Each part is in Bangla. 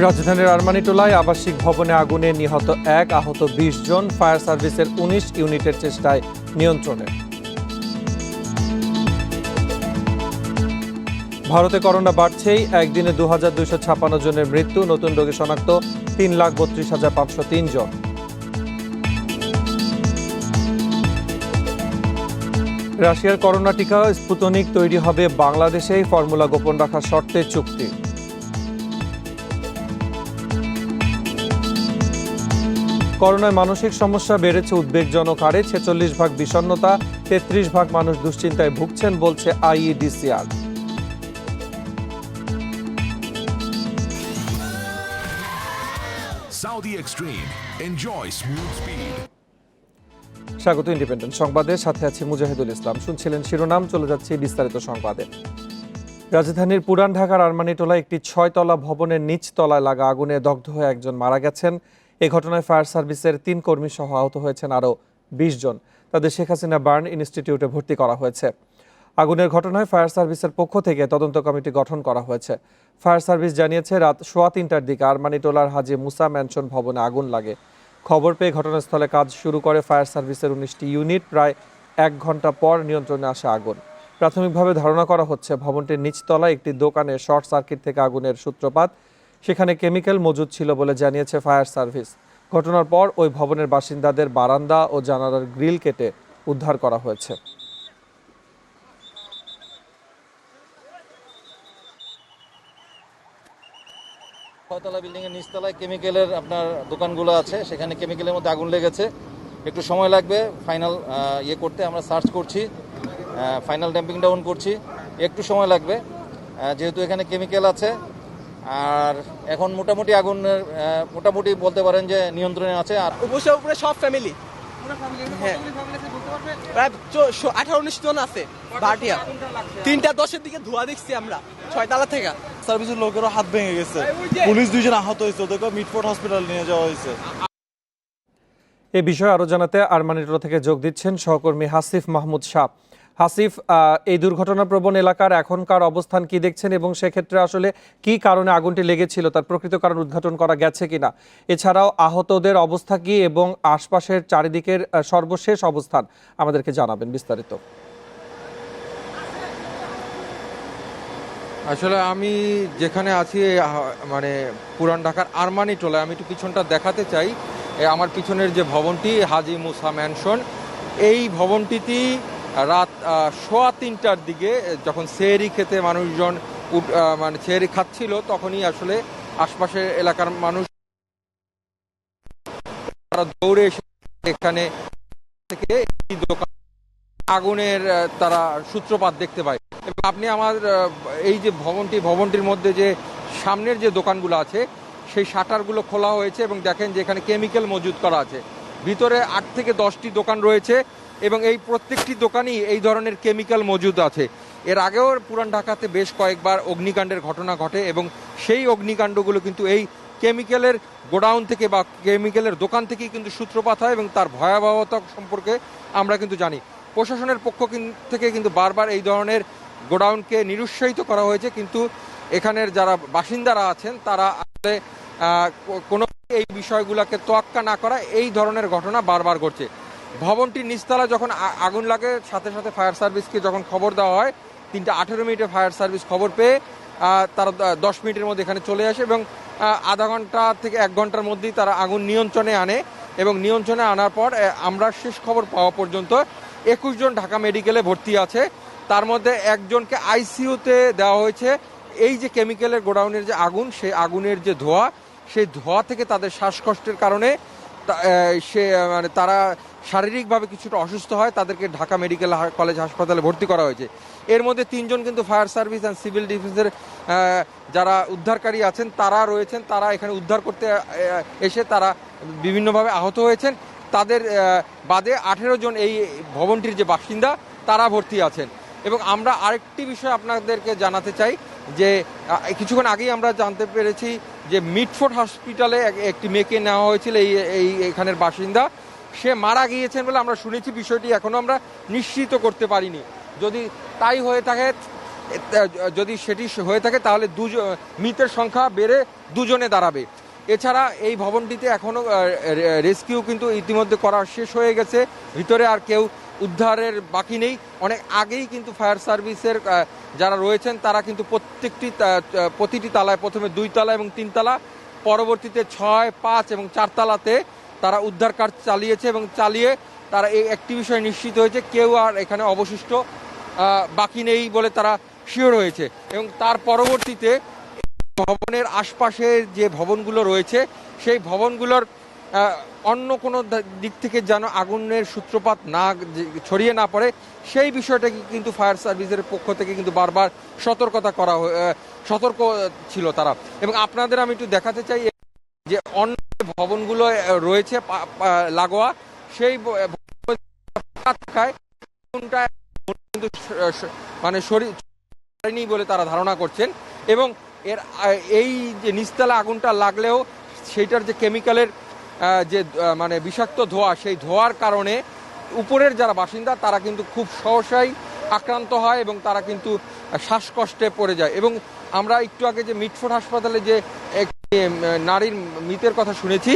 রাজধানীর আরমানিটোলায় আবাসিক ভবনে আগুনে নিহত ১, আহত ২০ জন। ফায়ার সার্ভিসের ১৯ ইউনিটের চেষ্টায় নিয়ন্ত্রণে। ভারতে করোনা বাড়ছেই, একদিনে ২,২৫৬ জনের মৃত্যু, নতুন রোগী শনাক্ত ৩,৩২,৫০৩ জন। রাশিয়ার করোনা টিকা স্পুতনিক তৈরি হবে বাংলাদেশেই, ফর্মুলা গোপন রাখার শর্তে চুক্তি। করোনায় মানসিক সমস্যা বেড়েছে উদ্বেগজনক হারে, ৪৬% বিষণ্ণতা, ৩৩% মানুষ দুশ্চিন্তায় ভুগছেন বলছে IEDCR. Saudi Extreme. Enjoy smooth speed. স্বাগত ইন্ডিপেন্ডেন্ট সংবাদের সাথে আছি মুজাহিদুল ইসলাম। শুনছিলেন শিরোনাম, চলে যাচ্ছে বিস্তারিত সংবাদে। রাজধানীর পুরান ঢাকার আরমানিটোলায় একটি ৬ তলা ভবনের নিচ তলায় লাগা আগুনে দগ্ধ হয়ে একজন মারা গেছেন। এ ঘটনায় ফায়ার সার্ভিসের ৩ কর্মী সহ আহত হয়েছেন আরও ২০ জন। তাদের শেখ হাসিনা বার্ন ইনস্টিটিউটে ভর্তি করা হয়েছে। আগুনের ঘটনায় ফায়ার সার্ভিসের পক্ষ থেকে তদন্ত কমিটি গঠন করা হয়েছে। ফায়ার সার্ভিস জানিয়েছে, রাত ৩:৩০টার দিকে আরমানিটোলার হাজী মুসা ম্যানশন ভবনে আগুন লাগে। খবর পেয়ে ঘটনাস্থলে কাজ শুরু করে ফায়ার সার্ভিসের ১৯টি ইউনিট। প্রায় ১ ঘন্টা পর নিয়ন্ত্রণে আসে আগুন। প্রাথমিকভাবে ধারণা করা হচ্ছে ভবনটির নিচতলায় একটি দোকানে শর্ট সার্কিট থেকে আগুনের সূত্রপাত। সেখানে কেমিক্যাল মজুদ ছিল বলে জানিয়েছে ফায়ার সার্ভিস। ঘটনার পর ওই ভবনের বাসিন্দাদের বারান্দা ও জানালার গ্রিল কেটে উদ্ধার করা হয়েছে। ছয়তলা বিল্ডিংয়ের নিচতলায় কেমিক্যালের আপনার দোকানগুলো আছে, সেখানে কেমিক্যালের মধ্যে আগুন লেগেছে। একটু সময় লাগবে ফাইনাল করতে, আমরা সার্চ করছি, ফাইনাল ড্যাম্পিং ডাউন করছি, একটু সময় লাগবে যেহেতু এখানে কেমিক্যাল আছে। আর এখন মোটামুটি আগুনের মোটামুটি বলতে পারেন যে নিয়ন্ত্রণে আছে। আর উপরে সব ফ্যামিলি, হ্যাঁ প্রায় 18-19 জন আছে। ভাটিয়া 3:10-এর দিকে ধোঁয়া দেখছি আমরা 6 তলা থেকে। সার্ভিসের লোকেরও হাত ভেঙে গেছে, পুলিশ 2 জন আহত হয়েছে, ওদেরকে মিটফোর্ড হসপিটাল নিয়ে যাওয়া হয়েছে। এ বিষয়ে আরো জানাতে আরমানিটোলা থেকে যোগ দিচ্ছেন সহকর্মী হাসিফ মাহমুদ শাহ। হাসিফ, এই দুর্ঘটনাপ্রবণ এলাকার এখনকার অবস্থান কি দেখছেন এবং সেক্ষেত্রে আসলে কি কারণে আগুনটি লেগেছিল তার প্রকৃত কারণ উদ্ঘাটন করা গেছে কিনা? এছাড়াও আহতদের অবস্থা কি এবং আশপাশের চারিদিকের সর্বশেষ অবস্থান আমাদেরকে জানাবেন বিস্তারিত। আসলে আমি যেখানে আছি মানে পুরান ঢাকার আরমানিটোলায়, আমি একটু পিছনটা দেখাতে চাই। আমার পিছনের যে ভবনটি হাজী মুসা ম্যানশন, এই ভবনটিতে রাত ৩:15টার দিকে যখন সেহরি খেতে মানুষজন মানে সেহরি খাচ্ছিল, তখনই আসলে আশপাশের এলাকার মানুষ তারা দৌড়ে এসে এখানে থেকে এই দোকান আগুনের তারা সূত্রপাত দেখতে পায়। এবং আপনি আমার এই যে ভবনটির মধ্যে যে সামনের যে দোকানগুলো আছে সেই শাটারগুলো খোলা হয়েছে এবং দেখেন যে এখানে কেমিক্যাল মজুদ করা আছে। ভিতরে 8 থেকে 10টি দোকান রয়েছে এবং এই প্রত্যেকটি দোকানই এই ধরনের কেমিক্যাল মজুদ আছে। এর আগেও পুরান ঢাকাতে বেশ কয়েকবার অগ্নিকাণ্ডের ঘটনা ঘটে এবং সেই অগ্নিকাণ্ডগুলো কিন্তু এই কেমিক্যালের গোডাউন থেকে বা কেমিক্যালের দোকান থেকেই কিন্তু সূত্রপাত হয় এবং তার ভয়াবহতা সম্পর্কে আমরা কিন্তু জানি। প্রশাসনের পক্ষ থেকে কিন্তু বারবার এই ধরনের গোডাউনকে নিরুৎসাহিত করা হয়েছে, কিন্তু এখানের যারা বাসিন্দারা আছেন তারা আসলে কোনো এই বিষয়গুলোকে তোয়াক্কা না করা এই ধরনের ঘটনা বারবার ঘটছে। ভবনটির নিচতলা যখন আগুন লাগে সাথে সাথে ফায়ার সার্ভিসকে যখন খবর দেওয়া হয়, 3:18 ফায়ার সার্ভিস খবর পেয়ে তারা 10 মিনিটের মধ্যে এখানে চলে আসে এবং আধা ঘন্টা থেকে 1 ঘন্টার মধ্যেই তারা আগুন নিয়ন্ত্রণে আনে। এবং নিয়ন্ত্রণে আনার পর আমরা শেষ খবর পাওয়া পর্যন্ত 21 জন ঢাকা মেডিকেলে ভর্তি আছে, তার মধ্যে 1 জনকে আইসিইউতে দেওয়া হয়েছে। এই যে কেমিক্যালের গোডাউনের যে আগুন, সেই আগুনের যে ধোঁয়া, সেই ধোঁয়া থেকে তাদের শ্বাসকষ্টের কারণে মানে তারা শারীরিকভাবে কিছুটা অসুস্থ হয়, তাদেরকে ঢাকা মেডিকেল কলেজ হাসপাতালে ভর্তি করা হয়েছে। এর মধ্যে 3 জন কিন্তু ফায়ার সার্ভিস অ্যান্ড সিভিল ডিফেন্সের যারা উদ্ধারকারী আছেন তারা রয়েছেন, তারা এখানে উদ্ধার করতে এসে তারা বিভিন্নভাবে আহত হয়েছেন। তাদের বাদে 18 জন এই ভবনটির যে বাসিন্দা তারা ভর্তি আছেন। এবং আমরা আরেকটি বিষয় আপনাদেরকে জানাতে চাই যে কিছুক্ষণ আগেই আমরা জানতে পেরেছি যে মিটফোর্ড হসপিটালে একটি মেয়েকে নেওয়া হয়েছিল, এখানের বাসিন্দা, সে মারা গিয়েছেন বলে আমরা শুনেছি। বিষয়টি এখনো আমরা নিশ্চিত করতে পারিনি। যদি তাই হয়ে থাকে যদি সেটি হয়ে থাকে তাহলে মৃতের সংখ্যা বেড়ে 2 জনে দাঁড়াবে। এছাড়া এই ভবনটিতে এখনও রেস্কিউ কিন্তু ইতিমধ্যে করা শেষ হয়ে গেছে, ভিতরে আর কেউ উদ্ধারের বাকি নেই। অনেক আগেই কিন্তু ফায়ার সার্ভিসের যারা রয়েছেন তারা কিন্তু প্রতিটি তালায়, প্রথমে 2 তলা এবং 3 তলা, পরবর্তীতে 6, 5 এবং 4 তলাতে তারা উদ্ধার কাজ চালিয়েছে এবং চালিয়ে তারা এই একটি বিষয় নিশ্চিত হয়েছে কেউ আর এখানে অবশিষ্ট বাকি নেই বলে তারা শিওর হয়েছে। এবং তার পরবর্তীতে ভবনের আশপাশে যে ভবনগুলো রয়েছে সেই ভবনগুলোর অন্য কোনো দিক থেকে যেন আগুনের সূত্রপাত না ছড়িয়ে না পড়ে সেই বিষয়টাকে কিন্তু ফায়ার সার্ভিসের পক্ষ থেকে কিন্তু বারবার সতর্ক ছিল তারা। এবং আপনাদের আমি একটু দেখাতে চাই যে অন্য ভবনগুলো রয়েছে লাগোয়া, সেই কিন্তু মানে সরিনি বলে তারা ধারণা করছেন। এবং এই যে নিচতলা আগুনটা লাগলেও সেইটার যে কেমিক্যালের যে মানে বিষাক্ত ধোঁয়া, সেই ধোঁয়ার কারণে উপরের যারা বাসিন্দা তারা কিন্তু খুব সহসাই আক্রান্ত হয় এবং তারা কিন্তু শ্বাসকষ্টে পড়ে যায়। এবং আমরা একটু আগে যে মিটফোর্ড হাসপাতালে যে নারীর মৃতের কথা শুনেছি,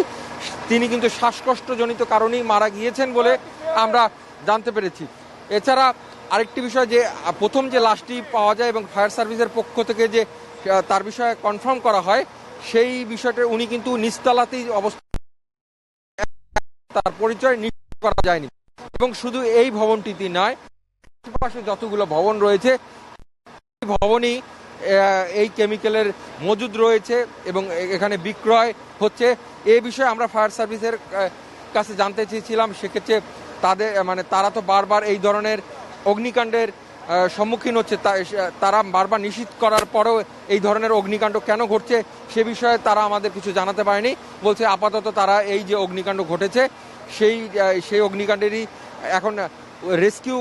তিনি কিন্তু শ্বাসকষ্টজনিত কারণেই মারা গিয়েছেন বলে আমরা জানতে পেরেছি। এছাড়া আরেকটি বিষয় যে প্রথম যে লাশটি পাওয়া যায় এবং ফায়ার সার্ভিসের পক্ষ থেকে যে তার বিষয়ে কনফার্ম করা হয়, সেই বিষয়টা উনি কিন্তু নিচতলাতেই অবস্থা, তার পরিচয় নিশ্চিত করা যায়নি। এবং শুধু এই ভবনটিতে নয়, আশেপাশে যতগুলো ভবন রয়েছে এই ভবনই এই কেমিক্যালের মজুদ রয়েছে এবং এখানে বিক্রয় হচ্ছে। এই বিষয়ে আমরা ফায়ার সার্ভিসের কাছে জানতে চেয়েছিলাম, সেক্ষেত্রে তারা তো বারবার এই ধরনের অগ্নিকাণ্ডের সম্মুখীন হচ্ছে, তারা বারবার নিশ্চিত করার পরেও এই ধরনের অগ্নিকাণ্ড কেন ঘটছে সে বিষয়ে তারা আমাদের কিছু জানাতে পারেনি। বলছে আপাতত তারা এই যে অগ্নিকাণ্ড ঘটেছে সেই অগ্নিকাণ্ডেরই এখন রেস্কিউ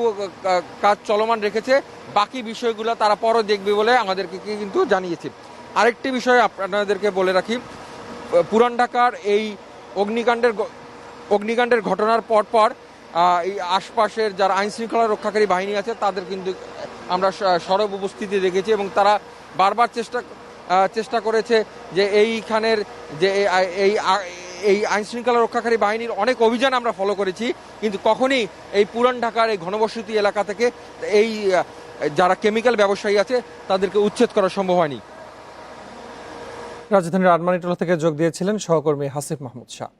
কাজ চলমান রেখেছে, বাকি বিষয়গুলো তারা পরে দেখবে বলে আমাদেরকে কিন্তু জানিয়েছে। আরেকটি বিষয় আপনাদেরকে বলে রাখি, পুরান ঢাকার এই অগ্নিকাণ্ডের ঘটনার পরপর এই আশপাশের যারা আইন শৃঙ্খলা রক্ষাকারী বাহিনী আছে তাদের কিন্তু আমরা সরব উপস্থিতি দেখেছি এবং তারা বারবার চেষ্টা করেছে যে এইখানের যে এই আইন শৃঙ্খলা রক্ষাকারী বাহিনীর অনেক অভিযান আমরা ফলো করেছি, কিন্তু কখনই এই পুরান ঢাকার এই ঘনবসতি এলাকা থেকে এই যারা কেমিক্যাল ব্যবসায়ী আছে তাদেরকে উচ্ছেদ করা সম্ভব হয়নি। রাজধানীর আরমানিটোলা থেকে যোগ দিয়েছিলেন সহকর্মী হাসিফ মাহমুদ শাহ।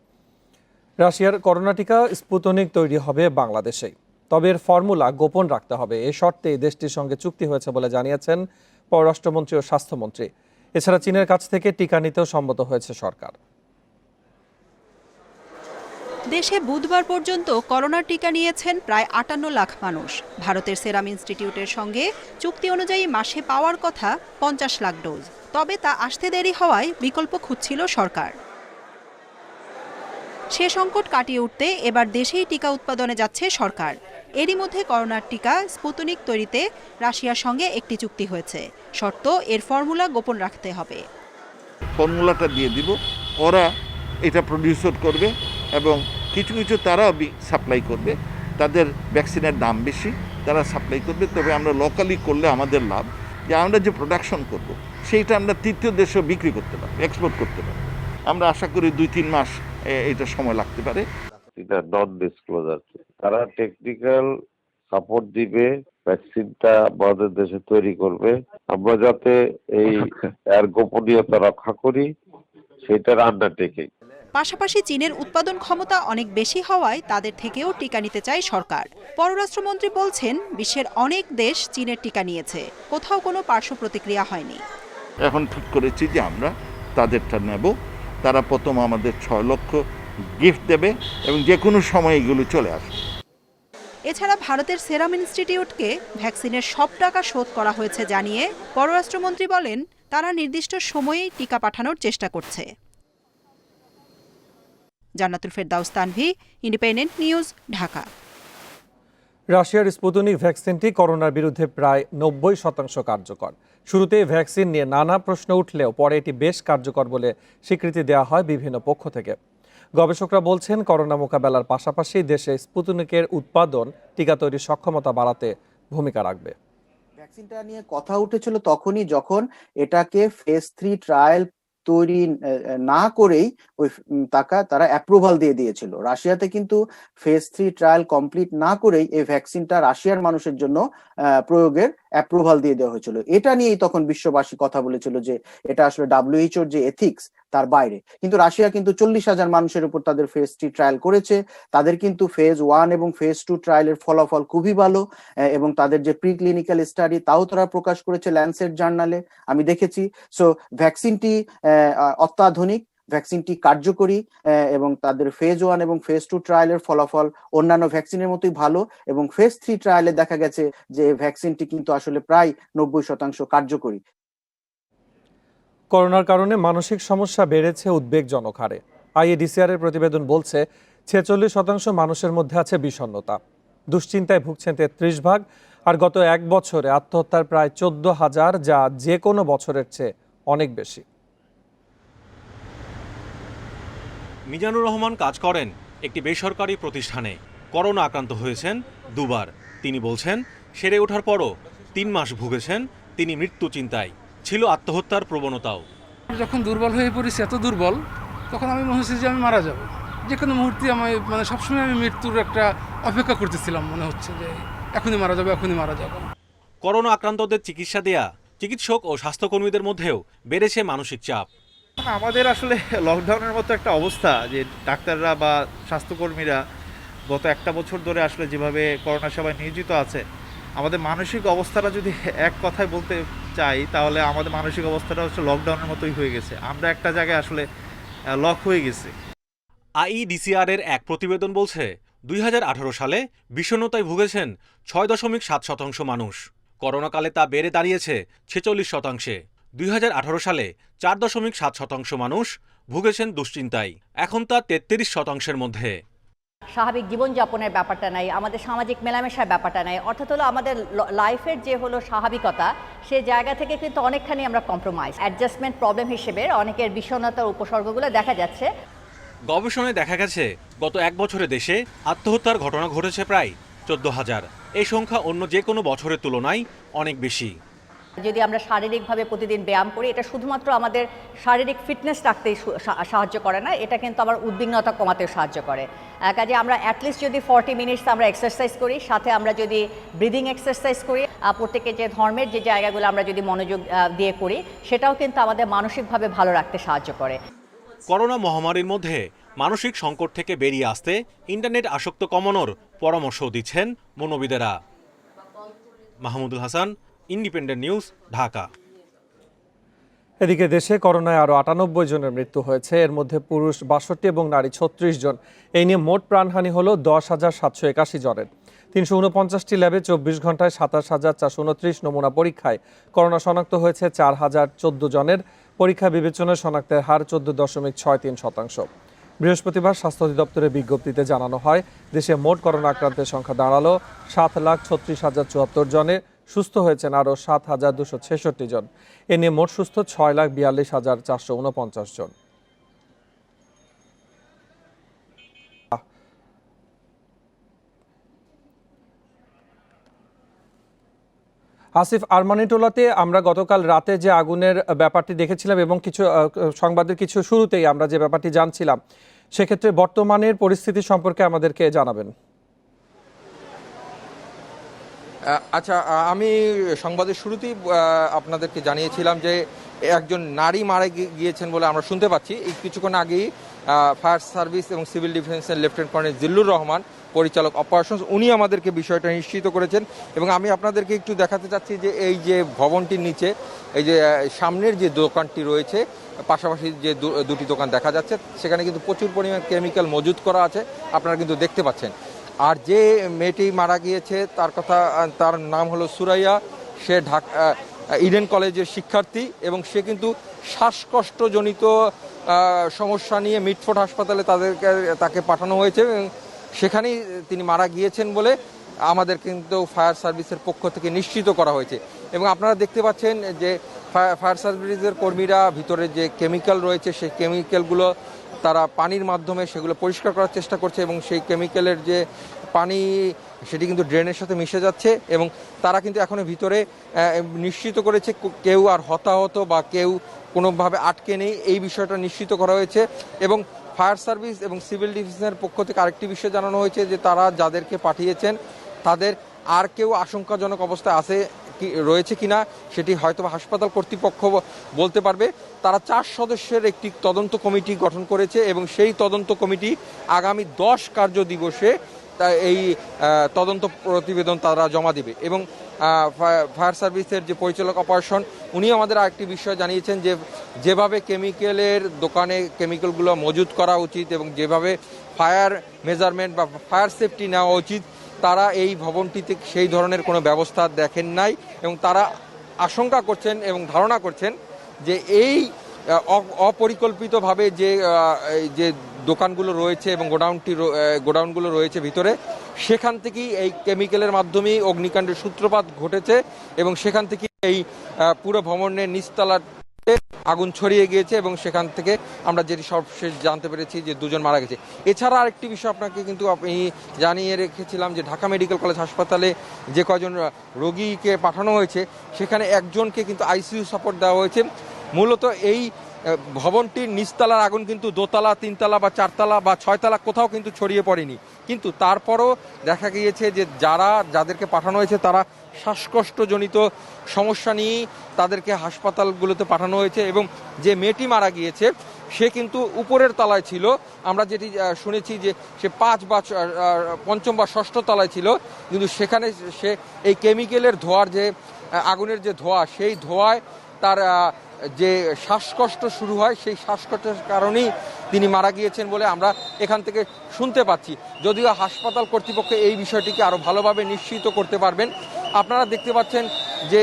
রাশিয়ার করোনা টিকা স্পুতনিক তৈরি হবে বাংলাদেশেই, তবে এর ফর্মুলা গোপন রাখতে হবে, এ শর্তে দেশটির সঙ্গে চুক্তি হয়েছে বলে জানিয়েছেন পররাষ্ট্রমন্ত্রী ও স্বাস্থ্যমন্ত্রী। এছাড়া চীনের কাছ থেকে টিকা নিতেও সম্মত হয়েছে সরকার। দেশে বুধবার পর্যন্ত করোনার টিকা নিয়েছেন প্রায় ৫৮ লাখ মানুষ। ভারতের সেরাম ইনস্টিটিউটের সঙ্গে চুক্তি অনুযায়ী মাসে পাওয়ার কথা ৫০ লাখ ডোজ, তবে তা আসতে দেরি হওয়ায় বিকল্প খুঁজছিল সরকার। সে সংকট কাটিয়ে উঠতে এবার দেশেই টিকা উৎপাদনে যাচ্ছে সরকার। এরই মধ্যে করোনার টিকা স্পুতনিক তৈরিতে রাশিয়ার সঙ্গে একটি চুক্তি হয়েছে, শর্ত এর ফর্মুলা গোপন রাখতে হবে। ফর্মুলাটা দিয়ে দিব, ওরা এটা প্রডিউস করবে এবং কিছু কিছু তারাও সাপ্লাই করবে, তাদের ভ্যাকসিনের দাম বেশি, তারা সাপ্লাই করবে। তবে আমরা লোকালি করলে আমাদের লাভ, যে আমরা যে প্রোডাকশন করব সেইটা আমরা তৃতীয় দেশেও বিক্রি করতে পারবো, এক্সপোর্ট করতে পারবো। আমরা আশা করি 2-3 মাস এটা সময় লাগতে পারে। এটা নন ডিসক্লোজার, তারা টেকনিক্যাল সাপোর্ট দিবে, ভ্যাকসিনটা আমাদের দেশে তৈরি করবে, আমরা যাতে এই এর গোপনীয়তা রক্ষা করি সেটার আন্ডারটেকিং। পাশাপাশি চীনের উৎপাদন ক্ষমতা অনেক বেশি হওয়ায় তাদের থেকেও টিকা নিতে চায় সরকার। পররাষ্ট্রমন্ত্রী বলছেন, বিশ্বের অনেক দেশ চীনের টিকা নিয়েছে, কোথাও কোনো পার্শ্ব প্রতিক্রিয়া হয়নি। এখন ঠিক করেছি যে আমরা তাদেরটা নেব, তারা প্রথম আমাদের 6 লক্ষ গিফট দেবে এবং যে কোনো সময় এগুলো চলে আসবে। এছাড়া ভারতের সেরাম ইনস্টিটিউটকে ভ্যাকসিনের সব টাকা শোধ করা হয়েছে জানিয়ে পররাষ্ট্রমন্ত্রী বলেন, তারা নির্দিষ্ট সময়েই টিকা পাঠানোর চেষ্টা করছে। জান্নাতুল ফেরদাউস তানভি, ইন্ডিপেন্ডেন্ট নিউজ, ঢাকা। রাশিয়ার স্পুতনিক ভ্যাকসিনটি করোনার বিরুদ্ধে প্রায় 90% কার্যকর। শুরুতে ভ্যাকসিন নিয়ে নানা প্রশ্ন উঠলেও পরে এটি বেশ কার্যকর বলে স্বীকৃতি দেওয়া হয় বিভিন্ন পক্ষ থেকে। গবেষকরা বলছেন, করোনা মোকাবেলার পাশাপাশি দেশে স্পুতনিকের উৎপাদন টিকা তৈরির সক্ষমতা বাড়াতে ভূমিকা রাখবে। ভ্যাকসিনটা নিয়ে কথা উঠেছিল তখনই যখন এটাকে ফেজ 3 ট্রায়াল তৈরি না করেই তারা অ্যাপ্রুভাল দিয়ে দিয়েছিল। রাশিয়াতে কিন্তু ফেজ 3 ট্রায়াল কমপ্লিট না করেই এই ভ্যাকসিনটা রাশিয়ার মানুষের জন্য প্রয়োগের অ্যাপ্রুভাল দিয়ে দেওয়া হয়েছিল। এটা নিয়েই তখন বিশ্ববাসী কথা বলেছিল যে এটা আসলে WHO যে এথিক্স তার বাইরে। কিন্তু রাশিয়া কিন্তু 40,000 মানুষের উপর তাদের ফেজ 3 ট্রায়াল করেছে। তাদের কিন্তু ফেজ 1 এবং ফেজ 2 ট্রায়ালের ফলাফল খুবই ভালো, এবং তাদের যে প্রি ক্লিনিক্যাল স্টাডি তাও তারা প্রকাশ করেছে ল্যান্সেট জার্নালে, আমি দেখেছি। সো ভ্যাকসিনটি অত্যাধুনিক, ভ্যাকসিনটি কার্যকরী, এবং তাদের ফেজ 1 এবং ফেজ 2 ট্রায়ালের ফলাফল অন্যান্য ভ্যাকসিনের মতোই ভালো, এবং ফেজ 3 ট্রায়ালে দেখা গেছে যে ভ্যাকসিনটি কিন্তু আসলে প্রায় 90% কার্যকরী। করোনার কারণে মানসিক সমস্যা বেড়েছে উদ্বেগজনক হারে। IADCR এর প্রতিবেদন বলছে 46% মানুষের মধ্যে আছে বিষণ্ণতা, দুশ্চিন্তায় ভুগছেন 33%, আর গত এক বছরে আত্মহত্যার প্রায় 14,000, যা যে কোনো বছরের চেয়ে অনেক বেশি। মিজানুর রহমান কাজ করেন একটি বেসরকারি প্রতিষ্ঠানে। করোনা আক্রান্ত হয়েছেন দুবার। তিনি বলছেন সেরে ওঠার পরও 3 মাস ভুগেছেন তিনি মৃত্যু চিন্তায়। ছিল আত্মহত্যার প্রবণতাও। যখন দুর্বল হয়ে পড়েছি, এত দুর্বল, তখন আমি মনে হচ্ছে যে আমি মারা যাব। যে কোনো মুহূর্তে আমি সবসময় আমি মৃত্যুর একটা অপেক্ষা করতেছিলাম, মনে হচ্ছে যে এখনই মারা যাবো, এখনই মারা যাবো। করোনা আক্রান্তদের চিকিৎসা দেয়া চিকিৎসক ও স্বাস্থ্যকর্মীদের মধ্যেও বেড়েছে মানসিক চাপ। আমাদের আসলে লকডাউনের মতো একটা অবস্থা যে ডাক্তাররা বা স্বাস্থ্যকর্মীরা গত একটা বছর ধরে আসলে যেভাবে করোনা সেবায় নিয়োজিত আছে, আমাদের মানসিক অবস্থাটা যদি এক কথায় বলতে চাই তাহলে আমাদের মানসিক অবস্থাটা হচ্ছে লকডাউনের মতোই হয়ে গেছে। আমরা একটা জায়গায় আসলে লক হয়ে গেছি। IADCR এর এক প্রতিবেদন বলছে 2018 সালে বিষণ্ণতায় ভুগেছেন 6.7% মানুষ। করোনাকালে তা বেড়ে দাঁড়িয়েছে 46%। 2018 সালে 4.7% মানুষ ভুগেছেন দুশ্চিন্তায়, এখন তা 33%-এর মধ্যে। স্বাভাবিক জীবনযাপনের ব্যাপারটা নাই, আমাদের সামাজিক মেলামেশার ব্যাপারটা নাই, অর্থাৎ হলো আমাদের লাইফের যে হলো স্বাভাবিকতা, সেই জায়গা থেকে কিন্তু অনেকখানি আমরা কম্প্রোমাইজ। অ্যাডজাস্টমেন্ট প্রবলেম হিসেবে অনেকের বিষণ্ণতার উপসর্গগুলো দেখা যাচ্ছে। গবেষণায় দেখা গেছে গত এক বছরে দেশে আত্মহত্যার ঘটনা ঘটেছে প্রায় 14,000। এই সংখ্যা অন্য যে কোনো বছরের তুলনায় অনেক বেশি। যদি আমরা শারীরিকভাবে প্রতিদিন ব্যায়াম করি, এটা শুধুমাত্র আমাদের শারীরিক ফিটনেস রাখতেই সাহায্য করে না, এটা কিন্তু আমার উদ্বিগ্নতা কমাতেও সাহায্য করে। কাজে আমরা অ্যাটলিস্ট যদি 40 মিনিটস আমরা এক্সারসাইজ করি, সাথে আমরা যদি ব্রিদিং এক্সারসাইজ করি, প্রত্যেকে যে ধর্মের যে জায়গাগুলো আমরা যদি মনোযোগ দিয়ে করি, সেটাও কিন্তু আমাদের মানসিকভাবে ভালো রাখতে সাহায্য করে। করোনা মহামারীর মধ্যে মানসিক সংকট থেকে বেরিয়ে আসতে ইন্টারনেট আসক্ত কমানোর পরামর্শ দিচ্ছেন মনোবিদেরা। Mahmudul Hasan, Independent News, Dhaka. এদিকে দেশে করোনায় আরও 98 জনের মৃত্যু হয়েছে, এর মধ্যে পুরুষ 62 এবং নারী 36 জন। এই নিয়ে মোট প্রাণহানি হল 10,781 জনের। 349টি ল্যাবে 24 ঘন্টায় 27,429 নমুনা পরীক্ষায় করোনা শনাক্ত হয়েছে 4,014 জনের। পরীক্ষা বিবেচনায় শনাক্তের হার 14.63%। বৃহস্পতিবার স্বাস্থ্য অধিদপ্তরের বিজ্ঞপ্তিতে জানানো হয়, দেশে মোট করোনা আক্রান্তের সংখ্যা দাঁড়ালো 7,36,074 জনে। সুস্থ হয়েছেন আরও 7,266 জন। এ নিয়ে মোট সুস্থ 6,42,449 জন। আসিফ, আরমানিটোলাতে আমরা গতকাল রাতে যে আগুনের ব্যাপারটি দেখেছিলাম এবং কিছু সংবাদের কিছু শুরুতেই আমরা যে ব্যাপারটি জানছিলাম, সেক্ষেত্রে বর্তমানের পরিস্থিতি সম্পর্কে আমাদেরকে জানাবেন। আচ্ছা, আমি সংবাদের শুরুতেই আপনাদেরকে জানিয়েছিলাম যে একজন নারী মারা গিয়েছেন বলে আমরা শুনতে পাচ্ছি। এই কিছুক্ষণ আগেই ফায়ার সার্ভিস এবং সিভিল ডিফেন্সের লেফটেন্যান্ট কর্নেল জিল্লুর রহমান, পরিচালক অপারেশনস, উনি আমাদেরকে বিষয়টা নিশ্চিত করেছেন। এবং আমি আপনাদেরকে একটু দেখাতে চাচ্ছি যে এই যে ভবনটির নিচে এই যে সামনের যে দোকানটি রয়েছে, পাশাপাশি যে দুটি দোকান দেখা যাচ্ছে, সেখানে কিন্তু প্রচুর পরিমাণ কেমিক্যাল মজুত করা আছে, আপনারা কিন্তু দেখতে পাচ্ছেন। আর যে মেয়েটি মারা গিয়েছে তার নাম হলো সুরাইয়া। সে ঢাকা ইডেন কলেজের শিক্ষার্থী এবং সে কিন্তু শ্বাসকষ্টজনিত সমস্যা নিয়ে মিটফোর্ড হাসপাতালে তাকে পাঠানো হয়েছে এবং সেখানেই তিনি মারা গিয়েছেন বলে আমাদের কিন্তু ফায়ার সার্ভিসের পক্ষ থেকে নিশ্চিত করা হয়েছে। এবং আপনারা দেখতে পাচ্ছেন যে ফায়ার সার্ভিসের কর্মীরা ভিতরে যে কেমিক্যাল রয়েছে, সেই কেমিক্যালগুলো তারা পানির মাধ্যমে সেগুলো পরিষ্কার করার চেষ্টা করছে এবং সেই কেমিক্যালের যে পানি সেটি কিন্তু ড্রেনের সাথে মিশে যাচ্ছে এবং তারা কিন্তু এখনো ভিতরে নিশ্চিত করেছে কেউ আর হতাহত বা কেউ কোনোভাবে আটকে নেই, এই বিষয়টা নিশ্চিত করা হয়েছে। এবং ফায়ার সার্ভিস এবং সিভিল ডিফেন্সের পক্ষ থেকে আরেকটি বিষয় জানানো হয়েছে যে তারা যাদেরকে পাঠিয়েছেন তাদের আর কেউ আশঙ্কাজনক অবস্থায় রয়েছে কিনা সেটি হয়তো হাসপাতাল কর্তৃপক্ষ বলতে পারবে। তারা 4 সদস্যের একটি তদন্ত কমিটি গঠন করেছে এবং সেই তদন্ত কমিটি আগামী 10 কার্য দিবসে এই তদন্ত প্রতিবেদন তারা জমা দিবে। এবং ফায়ার সার্ভিসের যে পরিচালক অপারেশন উনি আমাদের আরেকটি বিষয় জানিয়েছেন যে যেভাবে কেমিক্যালের দোকানে কেমিক্যালগুলো মজুত করা উচিত এবং যেভাবে ফায়ার মেজারমেন্ট বা ফায়ার সেফটি নেওয়া উচিত তারা এই ভবনটিতে সেই ধরনের কোনো ব্যবস্থা দেখেন নাই এবং তারা আশঙ্কা করছেন এবং ধারণা করছেন যে এই অপরিকল্পিতভাবে যে দোকানগুলো রয়েছে এবং গোডাউনগুলো রয়েছে ভিতরে, সেখান থেকেই এই কেমিক্যালের মাধ্যমেই অগ্নিকাণ্ডের সূত্রপাত ঘটেছে এবং সেখান থেকে এই পুরো ভবনের নিচতলাতে আগুন ছড়িয়ে গিয়েছে এবং সেখান থেকে আমরা যেটি সবশেষ জানতে পেরেছি যে 2 জন মারা গেছে। এছাড়া আরেকটি বিষয় আপনাকে কিন্তু আমি জানিয়ে রেখেছিলাম যে ঢাকা মেডিকেল কলেজ হাসপাতালে যে কয়জন রোগীকে পাঠানো হয়েছে সেখানে একজনকে কিন্তু আইসিইউ সাপোর্ট দেওয়া হয়েছে। মূলত এই ভবনটির নিচতলার আগুন কিন্তু দোতলা, 3তলা বা 4তলা বা 6তলা কোথাও কিন্তু ছড়িয়ে পড়েনি, কিন্তু তারপরও দেখা গিয়েছে যে যাদেরকে পাঠানো হয়েছে তারা শ্বাসকষ্টজনিত সমস্যা নিয়েই তাদেরকে হাসপাতালগুলোতে পাঠানো হয়েছে। এবং যে মেয়েটি মারা গিয়েছে সে কিন্তু উপরের তলায় ছিল, আমরা যেটি শুনেছি যে সে 5 বা 5ম বা 6ষ্ঠ তলায় ছিল, কিন্তু সেখানে সে এই কেমিক্যালের ধোঁয়ার যে আগুনের যে ধোঁয়া সেই ধোঁয়ায় তার যে শ্বাসকষ্ট শুরু হয় সেই শ্বাসকষ্টের কারণেই তিনি মারা গিয়েছেন বলে আমরা এখান থেকে শুনতে পাচ্ছি। যদিও হাসপাতাল কর্তৃপক্ষ এই বিষয়টিকে আরও ভালোভাবে নিশ্চিত করতে পারবেন। আপনারা দেখতে পাচ্ছেন যে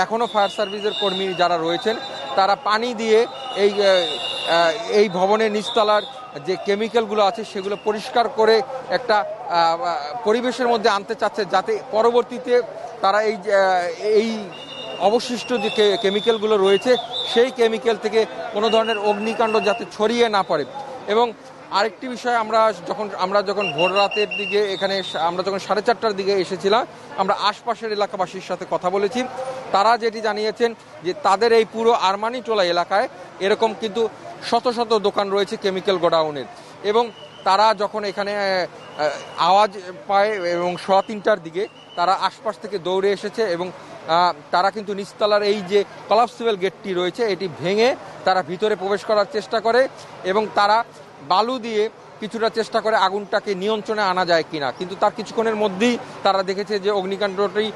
এখনও ফায়ার সার্ভিসের কর্মী যারা রয়েছেন তারা পানি দিয়ে এই ভবনের নিচতলার যে কেমিক্যালগুলো আছে সেগুলো পরিষ্কার করে একটা পরিবেশের মধ্যে আনতে চাচ্ছে, যাতে পরবর্তীতে তারা এই অবশিষ্ট যে কেমিক্যালগুলো রয়েছে সেই কেমিক্যাল থেকে কোনো ধরনের অগ্নিকাণ্ড যাতে ছড়িয়ে না পড়ে। এবং আরেকটি বিষয়, আমরা যখন ভোর রাতের দিকে এখানে আমরা যখন 4:30টার দিকে এসেছিলাম, আমরা আশপাশের এলাকাবাসীর সাথে কথা বলেছি। তারা যেটি জানিয়েছেন যে তাদের এই পুরো আরমানিটোলা এলাকায় এরকম কিন্তু শত শত দোকান রয়েছে কেমিক্যাল গোডাউনের, এবং তারা যখন এখানে আওয়াজ পায় এবং 3:15টার দিকে তারা আশপাশ থেকে দৌড়ে এসেছে এবং তারা কিন্তু নিচতলার এই যে কলাপসিবল গেটটি রয়েছে এটি ভেঙে তারা ভিতরে প্রবেশ করার চেষ্টা করে এবং তারা বালু দিয়ে কিছুটা চেষ্টা করে আগুনটাকে নিয়ন্ত্রণে আনা যায় কিনা, কিন্তু তার কিছুক্ষণের মধ্যেই তারা দেখেছে যে অগ্নিকাণ্ডটি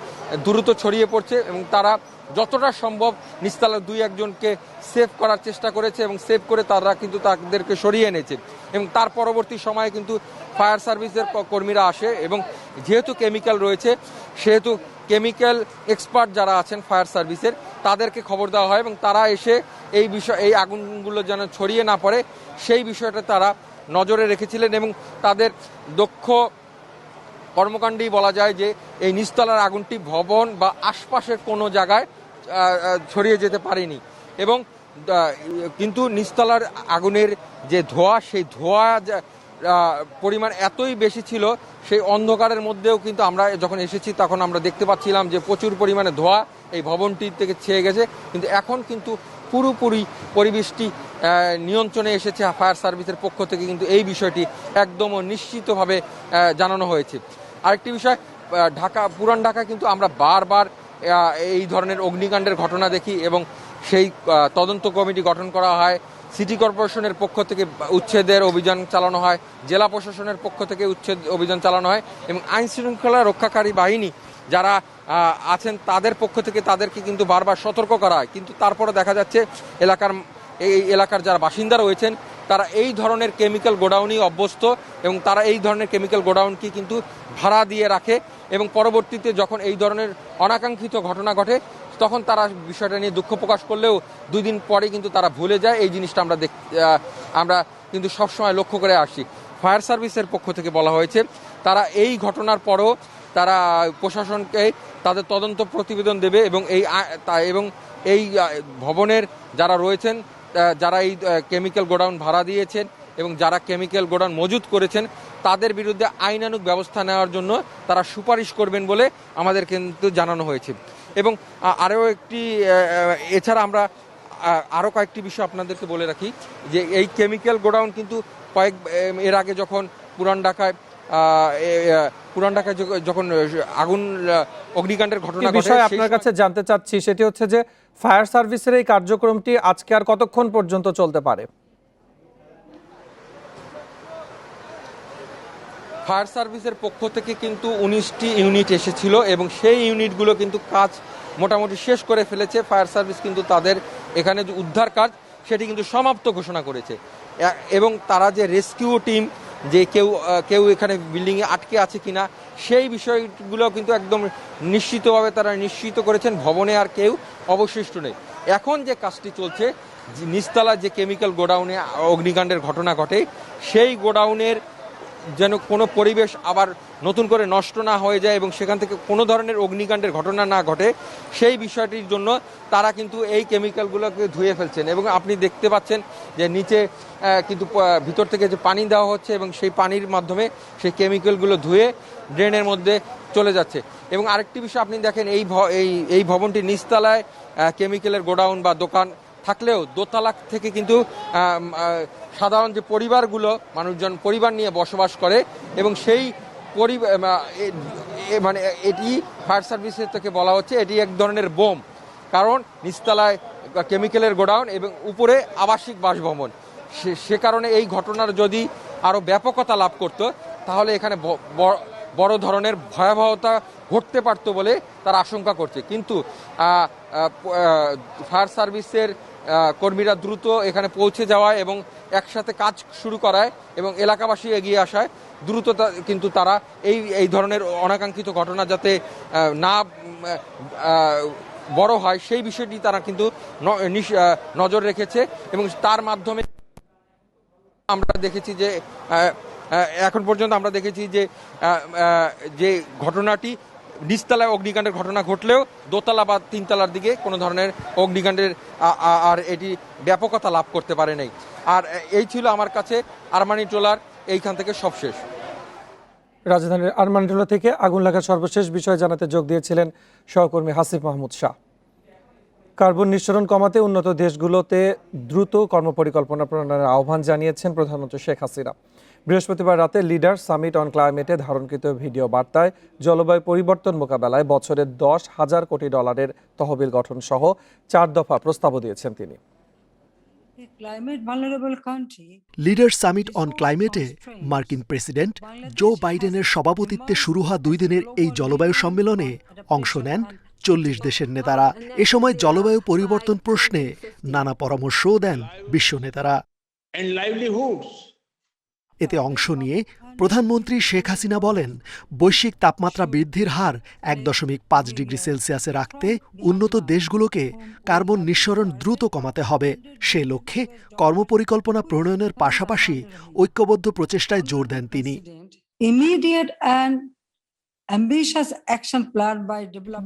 দ্রুত ছড়িয়ে পড়ছে এবং তারা যতটা সম্ভব নিচতলার 2-1 জনকে সেভ করার চেষ্টা করেছে এবং সেভ করে তারা কিন্তু তাদেরকে সরিয়ে এনেছে। এবং তার পরবর্তী সময়ে কিন্তু ফায়ার সার্ভিসের কর্মীরা আসে এবং যেহেতু কেমিক্যাল রয়েছে সেহেতু কেমিক্যাল এক্সপার্ট যারা আছেন ফায়ার সার্ভিসের তাদেরকে খবর দেওয়া হয় এবং তারা এসে এই আগুনগুলো যেন ছড়িয়ে না পড়ে সেই বিষয়টা তারা নজরে রেখেছিলেন এবং তাদের দক্ষ কর্মকাণ্ডেই বলা যায় যে এই নিচতলার আগুনটি ভবন বা আশপাশের কোনো জায়গায় ছড়িয়ে যেতে পারেনি। এবং কিন্তু নিচতলার আগুনের যে ধোঁয়া সেই ধোঁয়া পরিমাণ এতই বেশি ছিল, সেই অন্ধকারের মধ্যেও কিন্তু আমরা যখন এসেছি তখন আমরা দেখতে পাচ্ছিলাম যে প্রচুর পরিমাণে ধোঁয়া এই ভবনটির থেকে ছেয়ে গেছে, কিন্তু এখন কিন্তু পুরোপুরি পরিবেশটি নিয়ন্ত্রণে এসেছে ফায়ার সার্ভিসের পক্ষ থেকে, কিন্তু এই বিষয়টি একদম নিশ্চিতভাবে জানানো হয়েছে। আরেকটি বিষয়, পুরান ঢাকায় কিন্তু আমরা বারবার এই ধরনের অগ্নিকাণ্ডের ঘটনা দেখি এবং সেই তদন্ত কমিটি গঠন করা হয়, সিটি কর্পোরেশনের পক্ষ থেকে উচ্ছেদের অভিযান চালানো হয়, জেলা প্রশাসনের পক্ষ থেকে উচ্ছেদ অভিযান চালানো হয় এবং আইন শৃঙ্খলা রক্ষাকারী বাহিনী যারা আছেন তাদের পক্ষ থেকে তাদেরকে কিন্তু বারবার সতর্ক করা হয়, কিন্তু তারপরে দেখা যাচ্ছে এই এলাকার যারা বাসিন্দা রয়েছেন তারা এই ধরনের কেমিক্যাল গোডাউনই অভ্যস্ত এবং তারা এই ধরনের কেমিক্যাল গোডাউনকে কিন্তু ভাড়া দিয়ে রাখে এবং পরবর্তীতে যখন এই ধরনের অনাকাঙ্ক্ষিত ঘটনা ঘটে তখন তারা বিষয়টা নিয়ে দুঃখ প্রকাশ করলেও 2 দিন পরে কিন্তু তারা ভুলে যায়। এই জিনিসটা আমরা কিন্তু সবসময় লক্ষ্য করে আসছি। ফায়ার সার্ভিসের পক্ষ থেকে বলা হয়েছে তারা এই ঘটনার পরও তারা প্রশাসনকে তাদের তদন্ত প্রতিবেদন দেবে এবং এই ভবনের যারা রয়েছেন, যারা এই কেমিক্যাল গোডাউন ভাড়া দিয়েছেন এবং যারা কেমিক্যাল গোডাউন মজুত করেছেন তাদের বিরুদ্ধে আইনানুগ ব্যবস্থা নেওয়ার জন্য তারা সুপারিশ করবেন বলে আমাদের কিন্তু জানানো হয়েছে। এবং আরও একটি এছাড়া আমরা আরও কয়েকটি বিষয় আপনাদেরকে বলে রাখি যে এই কেমিক্যাল গোডাউন কিন্তু এর আগে যখন পুরান ঢাকায় যখন আগুন অগ্নিকাণ্ডের ঘটনা ঘটে, বিষয় আপনার কাছে জানতে চাচ্ছি সেটি হচ্ছে যে ফায়ার সার্ভিসের এই কার্যক্রমটি আজকে আর কতক্ষণ পর্যন্ত চলতে পারে? ফায়ার সার্ভিসের পক্ষ থেকে কিন্তু 19টি ইউনিট এসেছিল এবং সেই ইউনিটগুলো কিন্তু কাজ মোটামুটি শেষ করে ফেলেছে। ফায়ার সার্ভিস কিন্তু তাদের এখানে যে উদ্ধার কাজ সেটি কিন্তু সমাপ্ত ঘোষণা করেছে এবং তারা যে রেস্কিউ টিম যে কেউ এখানে বিল্ডিংয়ে আটকে আছে কিনা সেই বিষয়গুলো কিন্তু একদম নিশ্চিতভাবে তারা নিশ্চিত করেছেন ভবনে আর কেউ অবশিষ্ট নেই। এখন যে কাজটি চলছে নিচতলা যে কেমিক্যাল গোডাউনে অগ্নিকাণ্ডের ঘটনা ঘটে সেই গোডাউনের যেন কোনো পরিবেশ আবার নতুন করে নষ্ট না হয়ে যায় এবং সেখান থেকে কোনো ধরনের অগ্নিকাণ্ডের ঘটনা না ঘটে সেই বিষয়টির জন্য তারা কিন্তু এই কেমিক্যালগুলোকে ধুয়ে ফেলছেন। এবং আপনি দেখতে পাচ্ছেন যে নিচে কিন্তু ভিতর থেকে যে পানি দেওয়া হচ্ছে এবং সেই পানির মাধ্যমে সেই কেমিক্যালগুলো ধুয়ে ড্রেনের মধ্যে চলে যাচ্ছে। এবং আরেকটি বিষয় আপনি দেখেন এই ভবনটির নিচতলায় কেমিক্যালের গোডাউন বা দোকান থাকলেও দোতলা থেকে কিন্তু সাধারণ যে পরিবারগুলো মানুষজন পরিবার নিয়ে বসবাস করে এবং সেই মানে এটি ফায়ার সার্ভিসের থেকে বলা হচ্ছে এটি এক ধরনের বোম, কারণ নিচতলায় কেমিক্যালের গোডাউন এবং উপরে আবাসিক বাসভবন। সে কারণে এই ঘটনার যদি আরও ব্যাপকতা লাভ করত তাহলে এখানে বড় ধরনের ভয়াবহতা ঘটতে পারত বলে তারা আশঙ্কা করছে। কিন্তু ফায়ার সার্ভিসের কর্মীরা দ্রুত এখানে পৌঁছে যাওয়ায় এবং একসাথে কাজ শুরু করায় এবং এলাকাবাসী এগিয়ে আসায় দ্রুত কিন্তু তারা এই ধরনের অনাকাঙ্ক্ষিত ঘটনা যাতে না বড় হয় সেই বিষয়টি তারা কিন্তু নজর রেখেছে এবং তার মাধ্যমে আমরা দেখেছি যে এখন পর্যন্ত আমরা দেখেছি যে ঘটনাটি নিচতলায় অগ্নিকাণ্ডের ঘটনা ঘটলেও দোতলা বা তিনতলার দিকে কোনো ধরনের অগ্নিকাণ্ডের আর এটি ব্যাপকতা লাভ করতে পারে নাই। আর এই ছিল আমার কাছে আরমানিটোলার এইখান থেকে সবশেষ। রাজধানীর আরমানিটোলা থেকে আগুন লাগার সর্বশেষ বিষয় জানাতে যোগ দিয়েছিলেন সহকর্মী হাসিফ মাহমুদ শাহ। কার্বন নিঃসরণ কমাতে উন্নত দেশগুলোতে দ্রুত কর্মপরিকল্পনা প্রণয়নের আহ্বান জানিয়েছেন প্রধানমন্ত্রী শেখ হাসিনা। বৃহস্পতিবার রাতে লিডার সামিট অন ক্লাইমেটে ধারণকৃত ভিডিও বার্তায় জলবায়ু পরিবর্তন মোকাবেলায় বছরে $10,000 কোটি তহবিল গঠন সহ 4 দফা প্রস্তাবও দিয়েছেন তিনি। লিডার সামিট অন ক্লাইমেটে মার্কিন প্রেসিডেন্ট জো বাইডেনের সভাপতিত্বে শুরু হওয়া 2 দিনের এই জলবায়ু সম্মেলনে অংশ নেন 40 দেশের নেতারা। এ সময় জলবায়ু পরিবর্তন প্রশ্নে নানা পরামর্শও দেন বিশ্ব নেতারা। এতে অংশ নিয়ে প্রধানমন্ত্রী শেখ হাসিনা বলেন, বৈশ্বিক তাপমাত্রা বৃদ্ধির হার 1.5 ডিগ্রি সেলসিয়াসে রাখতে উন্নত দেশগুলোকে কার্বন নিঃসরণ দ্রুত কমাতে হবে। সে লক্ষ্যে কর্মপরিকল্পনা প্রণয়নের পাশাপাশি ঐক্যবদ্ধ প্রচেষ্টায় জোর দেন তিনি।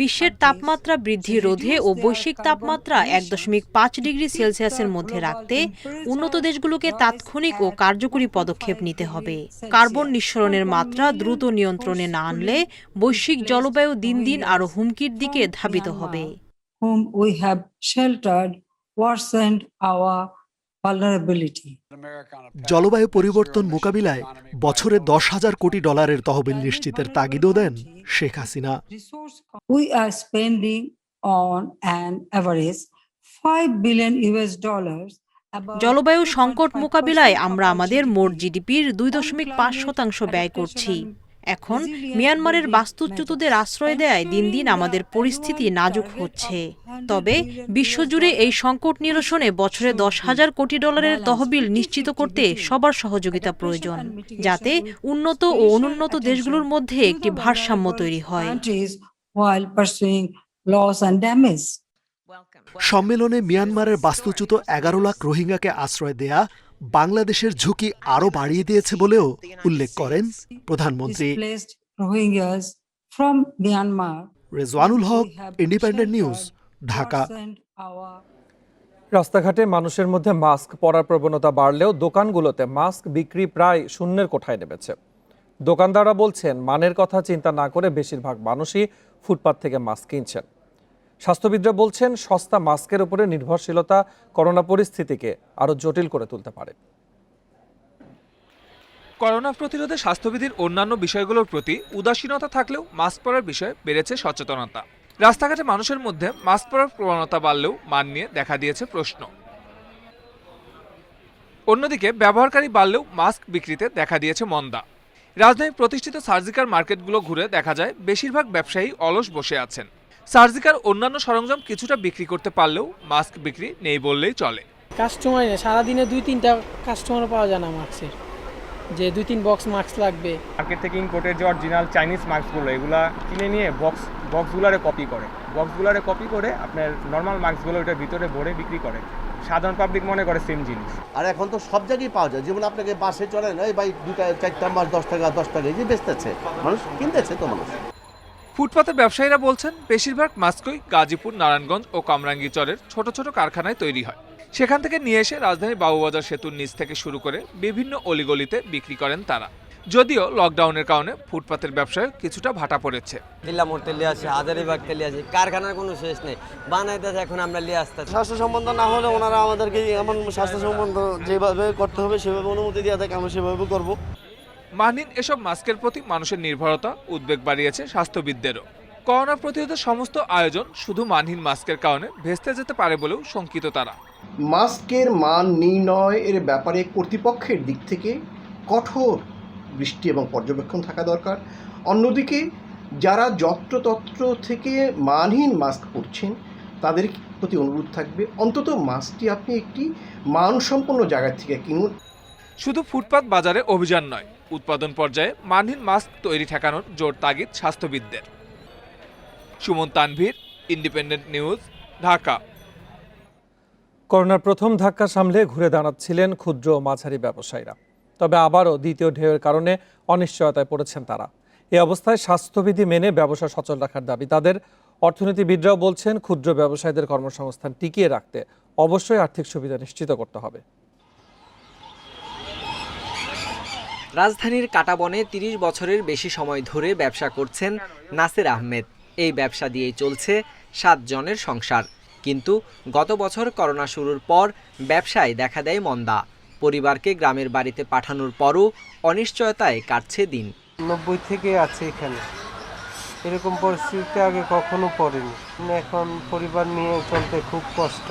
বিশ্বের তাপমাত্রা বৃদ্ধি রোধে ও বৈশ্বিক তাপমাত্রা 1.5 ডিগ্রি সেলসিয়াসের মধ্যে রাখতে উন্নত দেশগুলোকে তাৎক্ষণিক ও কার্যকরী পদক্ষেপ নিতে হবে। কার্বন নিঃসরণের মাত্রা দ্রুত নিয়ন্ত্রণে না আনলে বৈশ্বিক জলবায়ু দিন দিন আরো হুমকির দিকে ধাবিত হবে। জলবায়ু পরিবর্তন মোকাবিলায় বছরে $10,000 কোটি তহবিল নিশ্চিতের তাগিদও দেন শেখ হাসিনা। জলবায়ু সংকট মোকাবিলায় আমরা আমাদের মোট জিডিপির 2.5% ব্যয় করছি। এখন মিয়ানমারের বাস্তুচ্যুতদের আশ্রয় দেয় দিন দিন আমাদের পরিস্থিতি নাজুক হচ্ছে। তবে বিশ্বজুড়ে এই সংকট নিরসনে বছরে $10,000 কোটি তহবিল নিশ্চিত করতে সবার সহযোগিতা প্রয়োজন, যাতে উন্নত ও অনুন্নত দেশগুলোর মধ্যে একটি ভারসাম্য তৈরি হয়। সম্মেলনে মিয়ানমারের বাস্তুচ্যুত 11 লাখ রোহিঙ্গাকে আশ্রয় দেয়া বাংলাদেশের ঝুঁকি আরও বাড়িয়ে দিয়েছে বলেও উল্লেখ করেন প্রধানমন্ত্রী। রেজওয়ানুল হক, ইন্ডিপেন্ডেন্ট নিউজ, ঢাকা। রাস্তাঘাটে মানুষের মধ্যে মাস্ক পরার প্রবণতা বাড়লেও দোকানগুলোতে মাস্ক বিক্রি প্রায় শূন্যের কোঠায় নেমেছে। দোকানদাররা বলছেন, মানের কথা চিন্তা না করে বেশিরভাগ মানুষই ফুটপাত থেকে মাস্ক কিনছেন। স্বাস্থ্যবিদরা বলছেন, সস্তা মাস্কের উপরে নির্ভরশীলতা করোনা পরিস্থিতিকে আরও জটিল করে তুলতে পারে। করোনা প্রতিরোধে স্বাস্থ্যবিধির অন্যান্য বিষয়গুলোর প্রতি উদাসীনতা থাকলেও মাস্ক পরার বিষয়ে বেড়েছে সচেতনতা। রাস্তাঘাটে মানুষের মধ্যে মাস্ক পরার প্রবণতা বাড়লেও মান নিয়ে দেখা দিয়েছে প্রশ্ন। অন্যদিকে ব্যবহারকারী বাড়লেও মাস্ক বিক্রিতে দেখা দিয়েছে মন্দা। রাজধানীর প্রতিষ্ঠিত সার্জিকাল মার্কেটগুলো ঘুরে দেখা যায় বেশিরভাগ ব্যবসায়ী অলস বসে আছেন। সার্জিকাল অন্যান্য সরঞ্জাম কিছুটা বিক্রি করতে পারলেও মাস্ক বিক্রি নেই বললেই চলে। কাস্টমার সারাদিনে 2-3টা কাস্টমার পাওয়া যায় না মাস্কের, যে 2-3 বক্স মাস্ক লাগবে। মার্কেট থেকে ইম্পোর্টেড যে অরিজিনাল চাইনিজ মাস্কগুলো, এগুলা কিনে নিয়ে বক্সগুলারে কপি করে আপনার নর্মাল মাস্কগুলো ওটার ভিতরে ভরে বিক্রি করে। সাধারণ পাবলিক মনে করে সেম জিনিস। আর এখন তো সব জায়গায় পাওয়া যায়, যেমন আপনাকে বাসে চড়েন, এই ভাই 2টা 4টা মাছ 10 টাকা এই যে বেচতেছে, মানুষ কিনতেছে তো মানুষ। ফুটপাতের ব্যবসায়ীরা বলছেন, বেশিরভাগ মাস্কই গাজীপুর, নারায়ণগঞ্জ ও কামরাঙ্গীরচরের ছোট ছোট কারখানায় তৈরি হয়। সেখান থেকে নিয়ে এসে রাজধানীর বাবুবাজার সেতুর নিচ থেকে শুরু করে বিভিন্ন অলিগলিতে বিক্রি করেন তারা। যদিও লকডাউনের কারণে ফুটপাতের ব্যবসায় কিছুটা ভাটা পড়েছে। মোড় তেলে আছে, হাজারিবাগ তেলে আছে, কারখানার কোনো শেষ নেই, বানাইতেছে, এখন আমরা নিয়ে আসতে। স্বাস্থ্য সম্বন্ধ না হলে ওনারা আমাদেরকে এমন স্বাস্থ্য সম্বন্ধ যেভাবে করতে হবে সেভাবে অনুমতি দেওয়া থাকে, আমরা সেভাবে করব। মানহীন এসব মাস্কের প্রতি মানুষের নির্ভরতা উদ্বেগ বাড়িয়েছে স্বাস্থ্যবিদদেরও। করোনা প্রতিরোধের সমস্ত আয়োজন শুধু মানহীন মাস্কের কারণে ভেস্তে যেতে পারে বলেও শঙ্কিত তারা। মাস্কের মান নির্ণয় এর ব্যাপারে কর্তৃপক্ষের দিক থেকে কঠোর দৃষ্টি এবং পর্যবেক্ষণ থাকা দরকার। অন্যদিকে যারা যত্রতত্র থেকে মানহীন মাস্ক পরছেন তাদের প্রতি অনুরোধ থাকবে, অন্তত মাস্কটি আপনি একটি মানসম্পন্ন জায়গা থেকে কিনুন। শুধু ফুটপাত বাজারে অভিযান নয়, উৎপাদন পর্যায়ে মানহীন মাস্ক তৈরি ঠেকানোর জোর তাগিদ স্বাস্থ্যবিদদের। Suman Tanvir, Independent News, Dhaka. করোনার প্রথম ধাক্কা সামলে ঘুরে দাঁড়াচ্ছিলেন ক্ষুদ্র ও মাঝারি ব্যবসায়ীরা। তবে আবারও দ্বিতীয় ঢেউয়ের কারণে অনিশ্চয়তায় পড়েছেন তারা। এই অবস্থায় স্বাস্থ্যবিধি মেনে ব্যবসা সচল রাখার দাবি তাদের। অর্থনীতিবিদরাও বলছেন, ক্ষুদ্র ব্যবসায়ীদের কর্মসংস্থান টিকিয়ে রাখতে অবশ্যই আর্থিক সুবিধা নিশ্চিত করতে হবে। রাজধানীর কাঁটাবনে 30 বছরের বেশি সময় ধরে ব্যবসা করছেন নাসির আহমেদ। এই ব্যবসা দিয়েই চলছে 7 জনের সংসার। কিন্তু গত বছর করোনা শুরুর পর ব্যবসায় দেখা দেয় মন্দা। পরিবারকে গ্রামের বাড়িতে পাঠানোর পরও অনিশ্চয়তায় কাটছে দিন। 90 থেকে আছে এখানে, এরকম পরিস্থিতিতে আগে কখনো পড়েনি। এখন পরিবার নিয়ে চলতে খুব কষ্ট।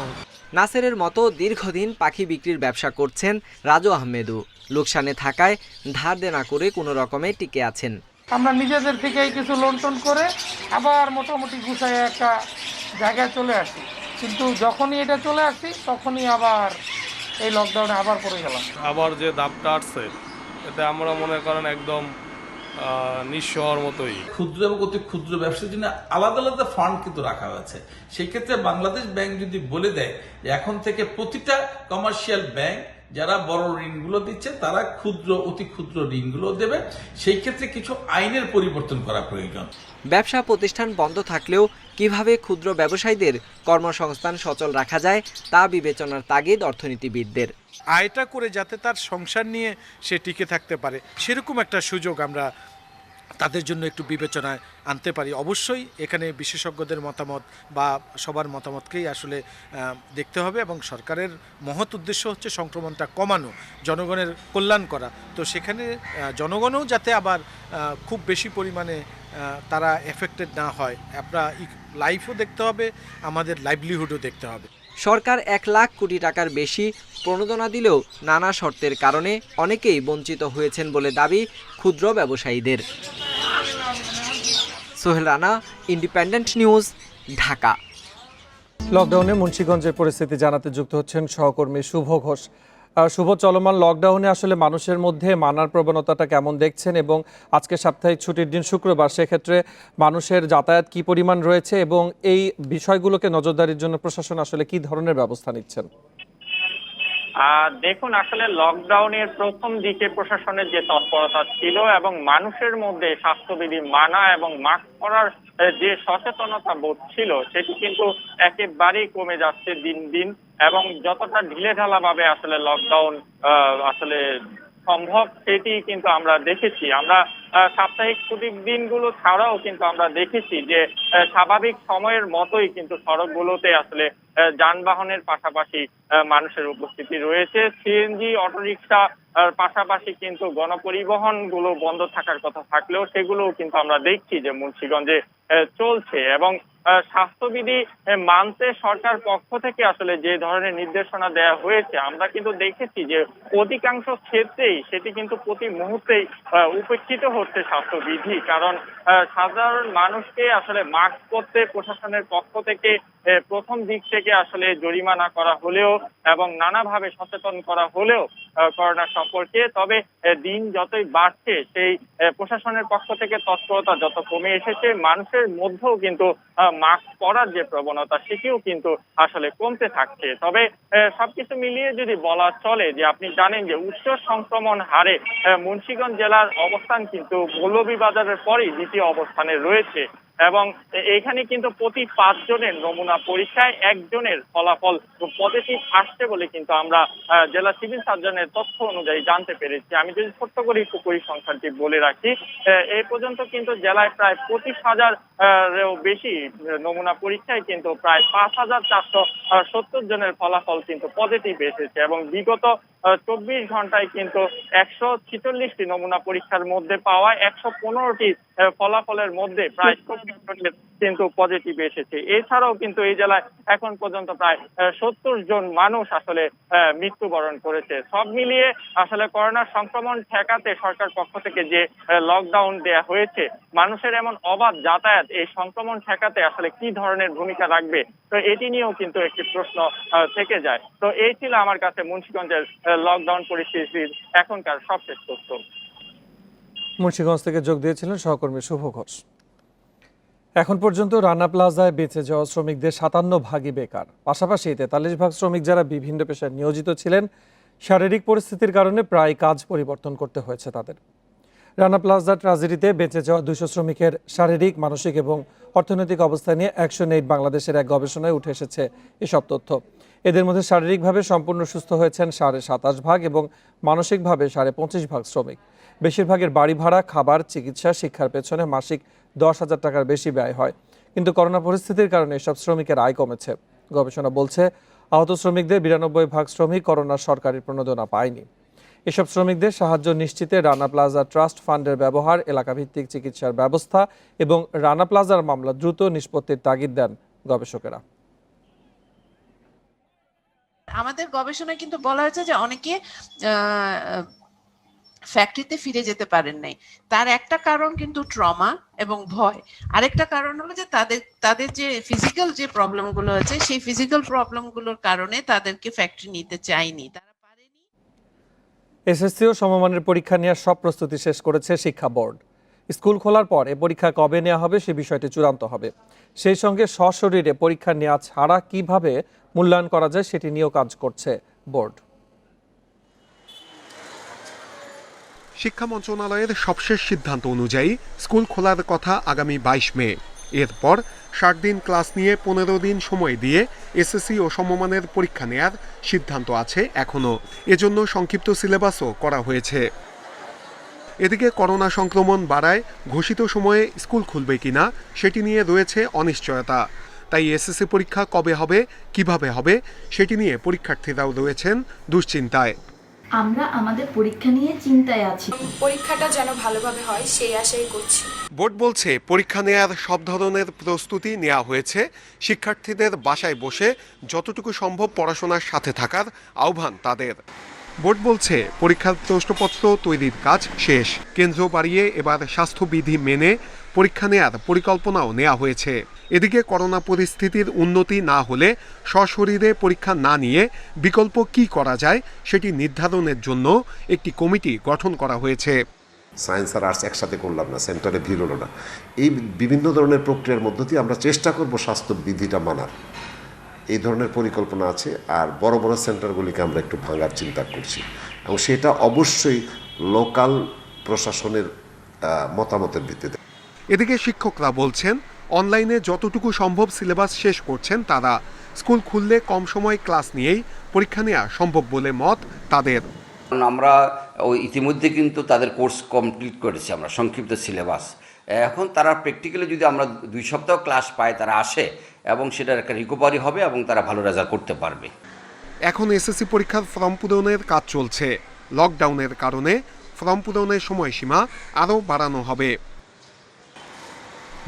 নাসেরের মতো দীর্ঘদিন পাখি বিক্রির ব্যবসা করছেন রাজু আহমেদও। লোকসানে থাকায় ধার দেনা করে কোনো রকমে টিকে আছেন। আমরা নিজেদের থেকেই কিছু লোন টোন করে আবার মোটামুটি গুছায় একটা জায়গায় চলে আসি, কিন্তু যখনই এটা চলে আসি তখনই আবার এই লকডাউনে আবার পড়ে গেলাম। আবার যে দামটা আসছে এতে আমরা মনে করেন একদম নিঃস্ব হওয়ার মতোই। ক্ষুদ্র এবং অতি ক্ষুদ্র ব্যবসার জন্য আলাদা আলাদা ফান্ড কিন্তু রাখা হয়েছে। সেই ক্ষেত্রে বাংলাদেশ ব্যাংক যদি বলে দেয় যে এখন থেকে প্রতিটা কমার্শিয়াল ব্যাংক যারা বড় ঋণগুলো দিচ্ছে তারা ক্ষুদ্র অতি ক্ষুদ্র ঋণগুলো দেবে, সেই ক্ষেত্রে কিছু আইনের পরিবর্তন করা প্রয়োজন। ব্যবসা প্রতিষ্ঠান বন্ধ থাকলেও কিভাবে ক্ষুদ্র ব্যবসায়ীদের কর্মসংস্থান সচল রাখা যায় তা বিবেচনার তাগিদ অর্থনীতিবিদদের। আয়টা করে যাতে তার সংসার নিয়ে সে টিকে থাকতে পারে, সেরকম একটা সুযোগ আমরা তাদের জন্য একটু বিবেচনায় আনতে পারি। অবশ্যই এখানে বিশেষজ্ঞদের মতামত বা সবার মতামতকেই আসলে দেখতে হবে, এবং সরকারের মহৎ উদ্দেশ্য হচ্ছে সংক্রমণটা কমানো, জনগণের কল্যাণ করা। তো সেখানে জনগণও যাতে আবার খুব বেশি পরিমাণে তারা এফেক্টেড না হয়, আমরা লাইফও দেখতে হবে, আমাদের লাইভলিহুডও দেখতে হবে। সরকার 1 লাখ কোটি টাকার বেশি প্রণোদনা দিলেও নানা শর্তের কারণে অনেকেই বঞ্চিত হয়েছেন বলে দাবি ক্ষুদ্র ব্যবসায়ীদের। Sohel Rana, independent News, Dhaka. লকডাউনে মুন্সিগঞ্জের পরিস্থিতি জানাতে যুক্ত হচ্ছেন সহকর্মী শুভ ঘোষ। শুভ, চলমান লকডাউনে আসলে মানুষের মধ্যে মানার প্রবণতাটা কেমন দেখছেন, এবং আজকে সাপ্তাহিক ছুটির দিন শুক্রবার, সেক্ষেত্রে মানুষের যাতায়াত কি পরিমাণ রয়েছে এবং এই বিষয়গুলোকে নজরদারির জন্য প্রশাসন আসলে কি ধরনের ব্যবস্থা নিচ্ছেন? দেখুন, আসলে লকডাউনের প্রথম দিকে প্রশাসনের যে তৎপরতা ছিল এবং মানুষের মধ্যে স্বাস্থ্যবিধি মানা এবং মাস্ক পরার যে সচেতনতা বোধ ছিল সেটি কিন্তু একেবারেই কমে যাচ্ছে দিন দিন। এবং যতটা ঢিলেঢালাভাবে আসলে লকডাউন আসলে সম্ভব সেটি কিন্তু আমরা দেখেছি। আমরা সাপ্তাহিক ছুটির দিনগুলো ছাড়াও কিন্তু আমরা দেখেছি যে স্বাভাবিক সময়ের মতোই কিন্তু সড়কগুলোতে আসলে যানবাহনের পাশাপাশি মানুষের উপস্থিতি রয়েছে। সিএনজি, অটোরিকশা পাশাপাশি কিন্তু গণপরিবহন গুলো বন্ধ থাকার কথা থাকলেও সেগুলোও কিন্তু আমরা দেখছি যে মুন্সিগঞ্জে চলছে। এবং স্বাস্থ্যবিধি মানতে সরকার পক্ষ থেকে আসলে যে ধরনের নির্দেশনা দেওয়া হয়েছে, আমরা কিন্তু দেখেছি যে অধিকাংশ ক্ষেত্রেই সেটি কিন্তু প্রতি মুহূর্তেই উপেক্ষিত হচ্ছে স্বাস্থ্যবিধি। কারণ সাধারণ মানুষকে আসলে মাস্ক পরতে প্রশাসনের পক্ষ থেকে প্রথম দিক থেকে আসলে জরিমানা করা হলেও এবং নানাভাবে সচেতন করা হলেও করোনা সম্পর্কে, তবে দিন যতই বাড়ছে সেই প্রশাসনের পক্ষ থেকে তৎপরতা যত কমে এসেছে, মানুষের মধ্যেও কিন্তু মাস্ক পরার যে প্রবণতা সেটিও কিন্তু আসলে কমতে থাকছে। তবে সবকিছু মিলিয়ে যদি বলা চলে যে আপনি জানেন যে উচ্চ সংক্রমণ হারে মুন্সিগঞ্জ জেলার অবস্থান কিন্তু মৌলভীবাজারের পরেই দ্বিতীয় অবস্থানে রয়েছে এবং এখানে কিন্তু প্রতি 5 জনের নমুনা পরীক্ষায় 1 জনের ফলাফল পজিটিভ আসছে বলে কিন্তু আমরা জেলা সিভিল সার্জনের তথ্য অনুযায়ী জানতে পেরেছি। আমি যদি ছোট্ট করে একটু পরিসংখ্যানটি বলে রাখি, এই পর্যন্ত কিন্তু জেলায় প্রায় 25,000-এরও বেশি নমুনা পরীক্ষায় কিন্তু প্রায় 5,470 জনের ফলাফল কিন্তু পজিটিভ এসেছে এবং বিগত 24 ঘন্টায় কিন্তু 146টি নমুনা পরীক্ষার মধ্যে পাওয়া 115টি ফলাফলের মধ্যে প্রায় 24 জনের কিন্তু পজিটিভ এসেছে। এছাড়াও কিন্তু এই জেলায় এখন পর্যন্ত প্রায় 70 জন মানুষ আসলে মৃত্যুবরণ করেছে। সব মিলিয়ে আসলে করোনা সংক্রমণ ঠেকাতে সরকার পক্ষ থেকে যে লকডাউন দেয়া হয়েছে, মানুষের এমন অবাধ যাতায়াত এই সংক্রমণ ঠেকাতে আসলে কি ধরনের ভূমিকা রাখবে, তো এটি নিয়েও কিন্তু একটি প্রশ্ন থেকে যায়। তো এই ছিল আমার কাছে মুন্সিগঞ্জের লকডাউন পরিস্থিতির এখনকার সবশেষ তথ্য। মুন্সিগঞ্জ থেকে যোগ দিয়েছিলেন সহকর্মী শুভ ঘোষ। এখন পর্যন্ত রানা প্লাজায় বেঁচে যাওয়া শ্রমিকদের 57 বেকার, পাশাপাশি 43 শ্রমিক যারা বিভিন্ন পেশায় নিয়োজিত ছিলেন, শারীরিক পরিস্থিতির কারণে প্রায় কাজ পরিবর্তন করতে হয়েছে তাদের। রানা প্লাজা ট্র্যাজেডিতে বেঁচে যাওয়া 200 শ্রমিকের শারীরিক, মানসিক এবং অর্থনৈতিক অবস্থা নিয়ে অ্যাকশন-এইড বাংলাদেশের এক গবেষণায় উঠে এসেছে এসব তথ্য। এদের মধ্যে শারীরিকভাবে সম্পূর্ণ সুস্থ হয়েছেন 27.5% এবং মানসিকভাবে 25.5% শ্রমিক। বেশিরভাগের বাড়ি ভাড়া, খাবার, চিকিৎসা, শিক্ষার পেছনে মাসিক 10,000 টাকার বেশি ব্যয় হয়। কিন্তু করোনা পরিস্থিতির কারণে এসব শ্রমিকের আয় কমেছে। গবেষণা বলছে আহত শ্রমিকদের 92% শ্রমিক করোনার সরকারি প্রণোদনা পায়নি। এসব শ্রমিকদের সাহায্য নিশ্চিতে রানা প্লাজা ট্রাস্ট ফান্ডের ব্যবহার, এলাকাভিত্তিক চিকিৎসার ব্যবস্থা এবং রানা প্লাজার মামলা দ্রুত নিষ্পত্তির তাগিদ দেন গবেষকেরা। আমাদের গবেষণায় কিন্তু বলা হয়েছে যে অনেকে ফ্যাক্টরিতে ফিরে যেতে পারেন নাই। তার একটা কারণ কিন্তু ট্রমা এবং ভয়, আরেকটা কারণ হলো যে তাদের যে ফিজিক্যাল যে প্রবলেমগুলো আছে সেই ফিজিক্যাল প্রবলেমগুলোর কারণে তাদেরকে ফ্যাক্টরি নিতে চায়নি। এসএসসি ও সমমানের পরীক্ষা নেওয়ার সব প্রস্তুতি শেষ করেছে শিক্ষা বোর্ড। স্কুল খোলার পর এ পরীক্ষা কবে নেওয়া হবে সে বিষয়টি চূড়ান্ত হবে। সেই সঙ্গে সশরীরে পরীক্ষা নেওয়া ছাড়া কিভাবে মূল্যায়ন করা যায় সেটি নিয়েও কাজ করছে বোর্ড। শিক্ষা মন্ত্রণালয়ের সবশেষ সিদ্ধান্ত অনুযায়ী স্কুল খোলার কথা আগামী 22 মে। এরপর 60 দিন ক্লাস নিয়ে 15 দিন সময় দিয়ে এসএসসি ও সমমানের পরীক্ষা নেয়ার সিদ্ধান্ত আছে এখনও। এজন্য সংক্ষিপ্ত সিলেবাসও করা হয়েছে। এদিকে করোনা সংক্রমণ বাড়ায় ঘোষিত সময়ে স্কুল খুলবে কিনা সেটি নিয়ে রয়েছে অনিশ্চয়তা। তাই এসএসসি পরীক্ষা কবে হবে, কিভাবে হবে সেটি নিয়ে পরীক্ষার্থীরাও রয়েছেন দুশ্চিন্তায়। আমরা আমাদের পরীক্ষা নিয়ে চিন্তায় আছি। পরীক্ষাটা যেন ভালোভাবে হয় সেই আশাই করছি। বোর্ড বলছে পরীক্ষা নেয়ার সব ধরনের প্রস্তুতি নেওয়া হয়েছে। শিক্ষার্থীদের বাসায় বসে যতটুকু সম্ভব পড়াশোনার সাথে থাকার আহ্বান তাদের। বোর্ড বলছে পরীক্ষার প্রশ্নপত্র তৈরির কাজ শেষ। কেন্দ্র বাড়িয়ে এবার স্বাস্থ্যবিধি মেনে পরীক্ষা নেয়ার পরিকল্পনাও নেওয়া হয়েছে। এদিকে করোনা পরিস্থিতির উন্নতি না হলে সশরীরে পরীক্ষা না নিয়ে বিকল্প কি করা যায় সেটি নির্ধারণের জন্য একটি কমিটি গঠন করা হয়েছে। সায়েন্স আর আর্টস একসাথে করলাম না, সেন্টারে ভিড় হলো না। এই বিভিন্ন ধরনের প্রক্রিয়ার মধ্য দিয়ে আমরা চেষ্টা করব স্বাস্থ্যবিধিটা মানার, এই ধরনের পরিকল্পনা আছে। আর বড় বড় সেন্টারগুলিকে আমরা একটু ভাঙার চিন্তা করছি এবং সেটা অবশ্যই লোকাল প্রশাসনের মতামতের ভিত্তিতে। এদিকে শিক্ষকরা বলছেন অনলাইনে যতটুকু সম্ভব সিলেবাস শেষ করছেন তারা। স্কুল খুললে কম সময় ক্লাস নিয়েই পরীক্ষা নেওয়া সম্ভব বলে মত তাদের। আমরা ইতিমধ্যে কিন্তু তাদের কোর্স কমপ্লিট করেছি আমরা, সংক্ষিপ্ত সিলেবাস। এখন তারা প্র্যাকটিক্যালি যদি আমরা 2 সপ্তাহ ক্লাস পাই, তারা আসে এবং সেটার একটা রিকভারি হবে এবং তারা ভালো রেজাল্ট করতে পারবে। এখন এসএসসি পরীক্ষার ফর্ম পূরণের কাজ চলছে। লকডাউনের কারণে ফর্ম পূরণের সময়সীমা আরও বাড়ানো হবে।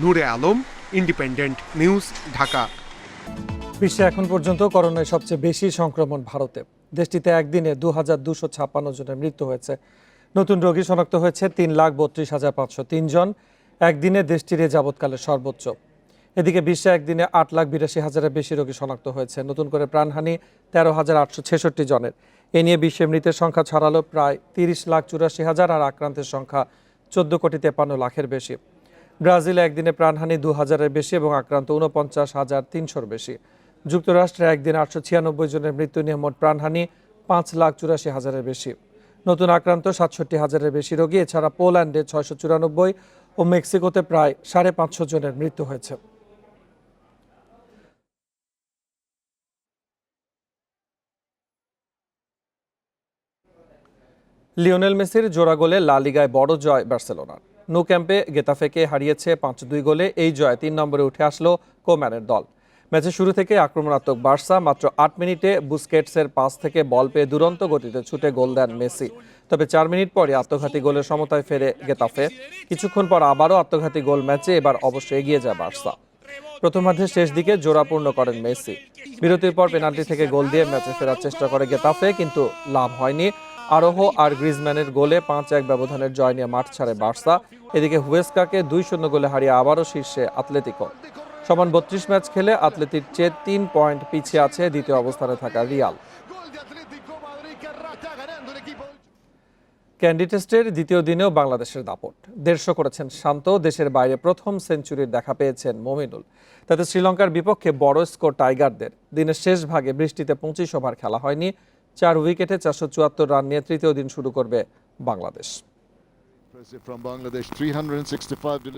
নূরে আলম, ইন্ডিপেন্ডেন্ট নিউজ, ঢাকা। বিশ্বে এখন পর্যন্ত করোনায় সবচেয়ে বেশি সংক্রমণ ভারতে। দেশটিতে একদিনে 2256 জনের মৃত্যু হয়েছে। নতুন রোগী শনাক্ত হয়েছে 3,32,503 জন। একদিনে দেশটির এ যাবৎকালের সর্বোচ্চ। এদিকে বিশ্বে একদিনে 8,82,000-এর বেশি রোগী শনাক্ত হয়েছে। নতুন করে প্রাণহানি 13,866 জনের। এ নিয়ে বিশ্বে মৃতের সংখ্যা ছড়ালো প্রায় 30,84,000 আর আক্রান্তের সংখ্যা 14,53,00,000-এর বেশি। ব্রাজিলে একদিনে প্রাণহানি 2,000-এর বেশি এবং আক্রান্ত 49,300-র বেশি। যুক্তরাষ্ট্রে একদিনে 896 জনের মৃত্যু নিয়ে মোট প্রাণহানি 5,84,000-এর বেশি। নতুন আক্রান্ত 67,000-এর বেশি রোগী। এছাড়া পোল্যান্ডে 694 ও মেক্সিকোতে প্রায় 550 জনের মৃত্যু হয়েছে। লিওনেল মেসির জোড়া গোলে লা লিগায় বড় জয় বার্সেলোনার। নো ক্যাম্পে গেতাফেকে হারিয়েছে 5-2 গোলে। এই জয় 3 নম্বরে উঠে আসলো কোম্যানের দল। ম্যাচের শুরু থেকে আক্রমণাত্মক বার্সা মাত্র 8 মিনিটে বুস্কেটসের পাস থেকে বল পেয়ে দুরন্ত গতিতে ছুটে গোল দেন মেসি। তবে 4 মিনিট পরে আত্মঘাতী গোলের সমতায় ফেরে গেতাফে। কিছুক্ষণ পর আবারও আত্মঘাতী গোল ম্যাচে এবার অবশ্য এগিয়ে যায় বার্সা। প্রথমার্ধের শেষ দিকে জোড়া পূর্ণ করেন মেসি। বিরতির পর পেনাল্টি থেকে গোল দিয়ে ম্যাচে ফেরার চেষ্টা করে গেতাফে, কিন্তু লাভ হয়নি। আরোহ আর গ্রিজম্যানের গোলে 5-1 ব্যবধানের জয় নিয়ে মাঠ ছাড়ে বার্সা। এদিকে হুয়েস্কাকে 2-0 গোলে হারিয়ে আবারও শীর্ষে আতলেতিকো। সমান 32 ম্যাচ খেলে আতলেতির চেয়ে 3 পয়েন্ট পিছিয়ে আছে দ্বিতীয় অবস্থানে থাকা রিয়াল। ক্যান্ডি টেস্টের দ্বিতীয় দিনেও বাংলাদেশের দাপট। 150 করেছেন শান্ত। দেশের বাইরে প্রথম সেঞ্চুরির দেখা পেয়েছেন মমিনুল। তাতে শ্রীলঙ্কার বিপক্ষে বড় স্কোর টাইগারদের। দিনের শেষ ভাগে বৃষ্টিতে 25 ওভার খেলা হয়নি। 4 উইকেটে 474 রান নিয়ে তৃতীয় দিন শুরু করবে বাংলাদেশ।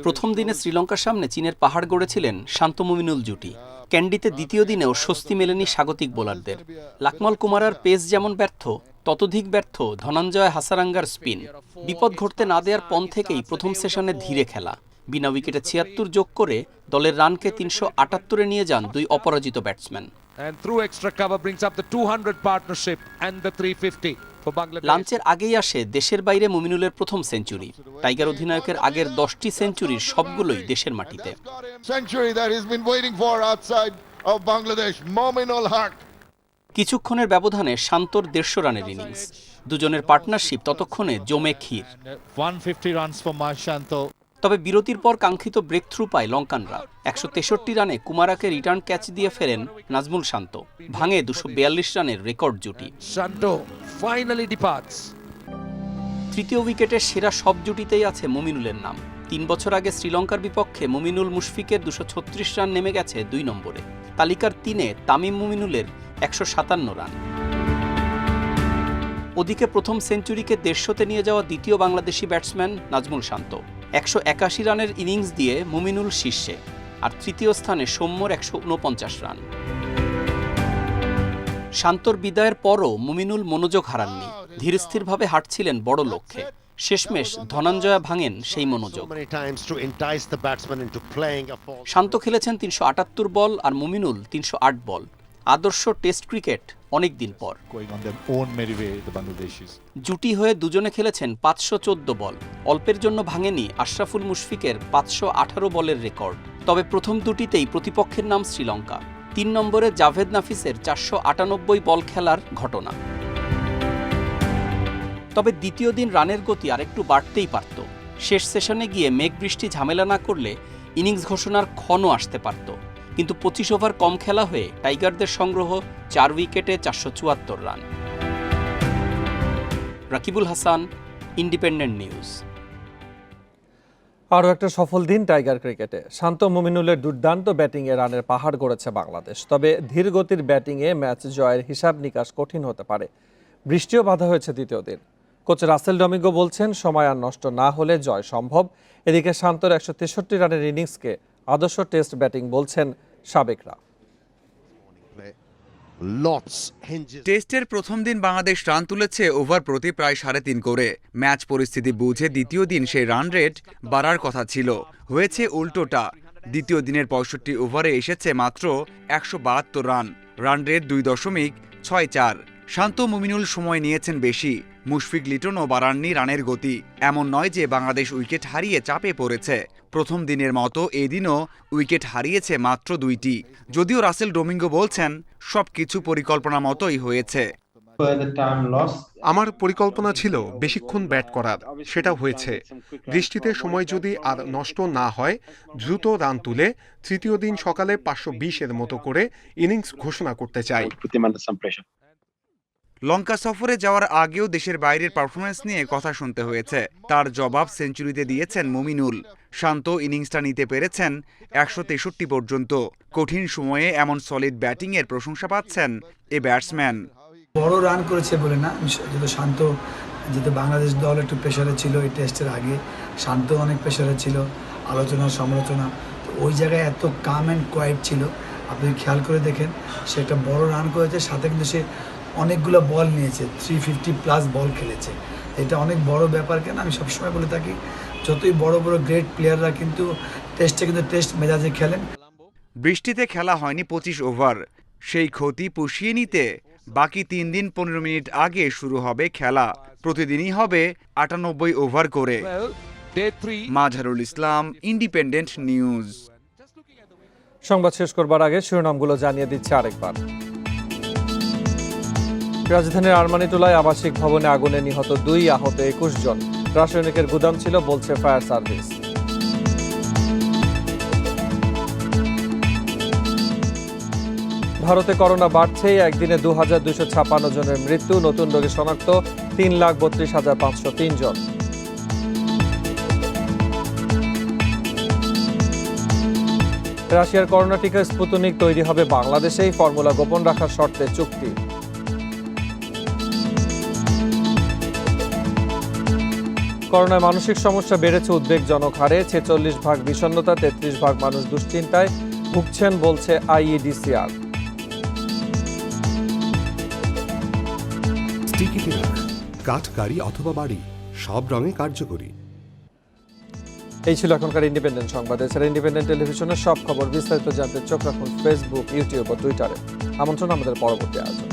প্রথম দিনে শ্রীলঙ্কার সামনে চীনের পাহাড় গড়েছিলেন শান্ত মমিনুল জুটি। ক্যান্ডিতে দ্বিতীয় দিনেও স্বস্তি মেলেনি স্বাগতিক বোলারদের। লাকমল কুমারার পেস যেমন ব্যর্থ, ততোধিক ব্যর্থ ধনঞ্জয় হাসারাঙ্গার স্পিন। বিপদ ঘটতে না দেওয়ার পণ থেকেই প্রথম সেশনে ধীরে খেলা। বিনা উইকেটে 76 যোগ করে দলের রানকে 378-এ নিয়ে যান 2 অপরাজিত ব্যাটসম্যান। লাঞ্চের আগেই আসে দেশের বাইরে মমিনুলের প্রথম সেঞ্চুরি। টাইগার অধিনায়কের আগের 10টি সেঞ্চুরির সবগুলোই দেশের মাটিতে। কিছুক্ষণের ব্যবধানে শান্তর 150 রানের ইনিংস। দুজনের পার্টনারশিপ ততক্ষণে জমে ক্ষীর। তবে বিরতির পর কাঙ্ক্ষিত ব্রেক থ্রু পায় লঙ্কানরা। 163 রানে কুমারাকে রিটার্ন ক্যাচ দিয়ে ফেরেন নাজমুল শান্ত। ভাঙে 242 রানের রেকর্ড জুটি। তৃতীয় উইকেটের সেরা সব জুটিতেই আছে মমিনুলের নাম। 3 বছর আগে শ্রীলঙ্কার বিপক্ষে মমিনুল মুশফিকের 236 রান নেমে গেছে 2 নম্বরে। তালিকার 3-এ তামিম মমিনুলের 157 রান। ওদিকে প্রথম সেঞ্চুরিকে 150-তে নিয়ে যাওয়া দ্বিতীয় বাংলাদেশি ব্যাটসম্যান নাজমুল শান্ত। 181 রানের ইনিংস দিয়ে মুমিনুল শীর্ষে, আর তৃতীয় স্থানে সৌম্যর 149 রান। শান্তর বিদায়ের পরও মুমিনুল মনোযোগ হারাননি। ধীরস্থিরভাবে হাঁটছিলেন বড় লক্ষ্যে। শেষমেশ ধনঞ্জয়া ভাঙেন সেই মনোযোগ। শান্ত খেলেছেন 378 বল আর মুমিনুল 308 বল। আদর্শ টেস্ট ক্রিকেট অনেকদিন পর। জুটি হয়ে দুজনে খেলেছেন 514 বল। অল্পের জন্য ভাঙেনি আশরাফুল মুশফিকের 518 বলের রেকর্ড। তবে প্রথম দুটিতেই প্রতিপক্ষের নাম শ্রীলঙ্কা। 3 নম্বরে জাভেদ নাফিসের 498 বল খেলার ঘটনা। তবে দ্বিতীয় দিন রানের গতি আরেকটু বাড়তেই পারত। শেষ সেশনে গিয়ে মেঘ বৃষ্টি ঝামেলা না করলে ইনিংস ঘোষণার ক্ষণও আসতে পারত। কিন্তু 25 ওভার কম খেলা হয়ে টাইগারদের সংগ্রহ 4 উইকেটে 474 run. Rakibul Hasan, Independent news. আরও একটা সফল দিন টাইগার ক্রিকেটে। শান্ত মমিনুলের দুর্দান্ত ব্যাটিংয়ে রানের পাহাড় গড়েছে বাংলাদেশ। তবে ধীর গতির ব্যাটিংয়ে ম্যাচ জয়ের হিসাব নিকাশ কঠিন হতে পারে। বৃষ্টিও বাধা হয়েছে দ্বিতীয় দিন। কোচ রাসেল ডমিঙ্গো বলছেন সময় আর নষ্ট না হলে জয় সম্ভব। এদিকে শান্তর 163 রানের ইনিংসকে আদর্শ টেস্ট ব্যাটিং বলছেন সাবেকরা। টেস্টের প্রথম দিন বাংলাদেশ রান তুলেছে ওভার প্রতি প্রায় 3.5 করে। ম্যাচ পরিস্থিতি বুঝে দ্বিতীয় দিন সেই রান রেট বাড়ার কথা ছিল, হয়েছে উল্টোটা। দ্বিতীয় দিনের 65 ওভারে এসেছে মাত্র 172 রান, রান রেট 2.64। শান্ত মুমিনুল সময় নিয়েছেন বেশি, মুশফিক লিটনও বাড়াননি রানের গতি। এমন নয় যে বাংলাদেশ উইকেট হারিয়ে চাপে পড়েছে, প্রথম দিনের মতো এদিনও উইকেট হারিয়েছে মাত্র 2টি। যদিও রাসেল ডোমিঙ্গো বলছেন সবকিছু পরিকল্পনা মতোই হয়েছে। আমার পরিকল্পনা ছিল বেশিক্ষণ ব্যাট করার, সেটা হয়েছে। বৃষ্টিতে সময় যদি আর নষ্ট না হয়, দ্রুত রান তুলে তৃতীয় দিন সকালে 520-এর মতো করে ইনিংস ঘোষণা করতে চাই। লঙ্কা সফরে যাওয়ার আগেও দেশের বাইরের পারফরমেন্স নিয়ে কথা শুনতে হয়েছে, তার জবাব সেঞ্চুরিতে দিয়েছেন মুমিনুল। শান্ত ইনিংসটা নিতে পেরেছেন 163 পর্যন্ত। কঠিন সময়ে এমন সলিড ব্যাটিংয়ের প্রশংসা পাচ্ছেন এ ব্যাটসম্যান। বড় রান করেছে বলে না, যেহেতু শান্ত, যেহেতু বাংলাদেশ দল একটু প্রেশারে ছিল এই টেস্টের আগে, শান্ত অনেক প্রেশারে ছিল, আলোচনা সমালোচনা, তো ওই জায়গায় এত কাম অ্যান্ড কোয়াইট ছিল। আপনি খেয়াল করে দেখেন, সে একটা বড় রান করেছে, সাথে কিন্তু সে অনেকগুলো বল নিয়েছে, 350+ বল খেলেছে। এটা অনেক বড় ব্যাপার। কেন আমি সবসময় বলে থাকি, যতই বড় বড় গ্রেট প্লেয়াররা কিন্তু টেস্টে কিন্তু টেস্ট মেজাজে খেলেন। বৃষ্টিতে খেলা হয়নি 25 ওভার, সেই ক্ষতি পুষিয়ে নিতে বাকি 3 দিন 15 মিনিট আগে শুরু হবে খেলা। প্রতিদিনই হবে 98 ওভার করে। মাঝহারুল ইসলাম, ইন্ডিপেন্ডেন্ট নিউজ। সংবাদ শেষ করবার আগে শিরোনামগুলো জানিয়ে দিচ্ছে আরেকবার। রাজধানীর আরমানিটোলায় আবাসিক ভবনে আগুনে নিহত 2, আহত 21 জন। রাসায়নিকের গুদাম ছিল বলছে ফায়ার সার্ভিস। ভারতে করোনা বাড়ছেই, একদিনে 2256 জনের মৃত্যু, নতুন রোগী শনাক্ত 3,32,503 জন। রাশিয়ার করোনা টিকা স্পুতনিক তৈরি হবে বাংলাদেশেই, ফর্মুলা গোপন রাখার শর্তে চুক্তি। করোনায় মানসিক সমস্যা বেড়েছে উদ্বেগজনক হারে, 46% বিষণ্ণতা, 33% মানুষ দুশ্চিন্তায় ভুগছেন বলছে আইইডিসিআর। কাঠ, গাড়ি অথবা বাড়ি, সব রঙে কার্যকরী। এই ছিল এখনকার ইন্ডিপেন্ডেন্ট সংবাদ। এছাড়া ইন্ডিপেন্ডেন্ট টেলিভিশনের সব খবর বিস্তারিত জানতে চোখ রাখুন ফেসবুক, ইউটিউব ও টুইটারে। আমন্ত্রণ আমাদের পরবর্তী আয়োজন।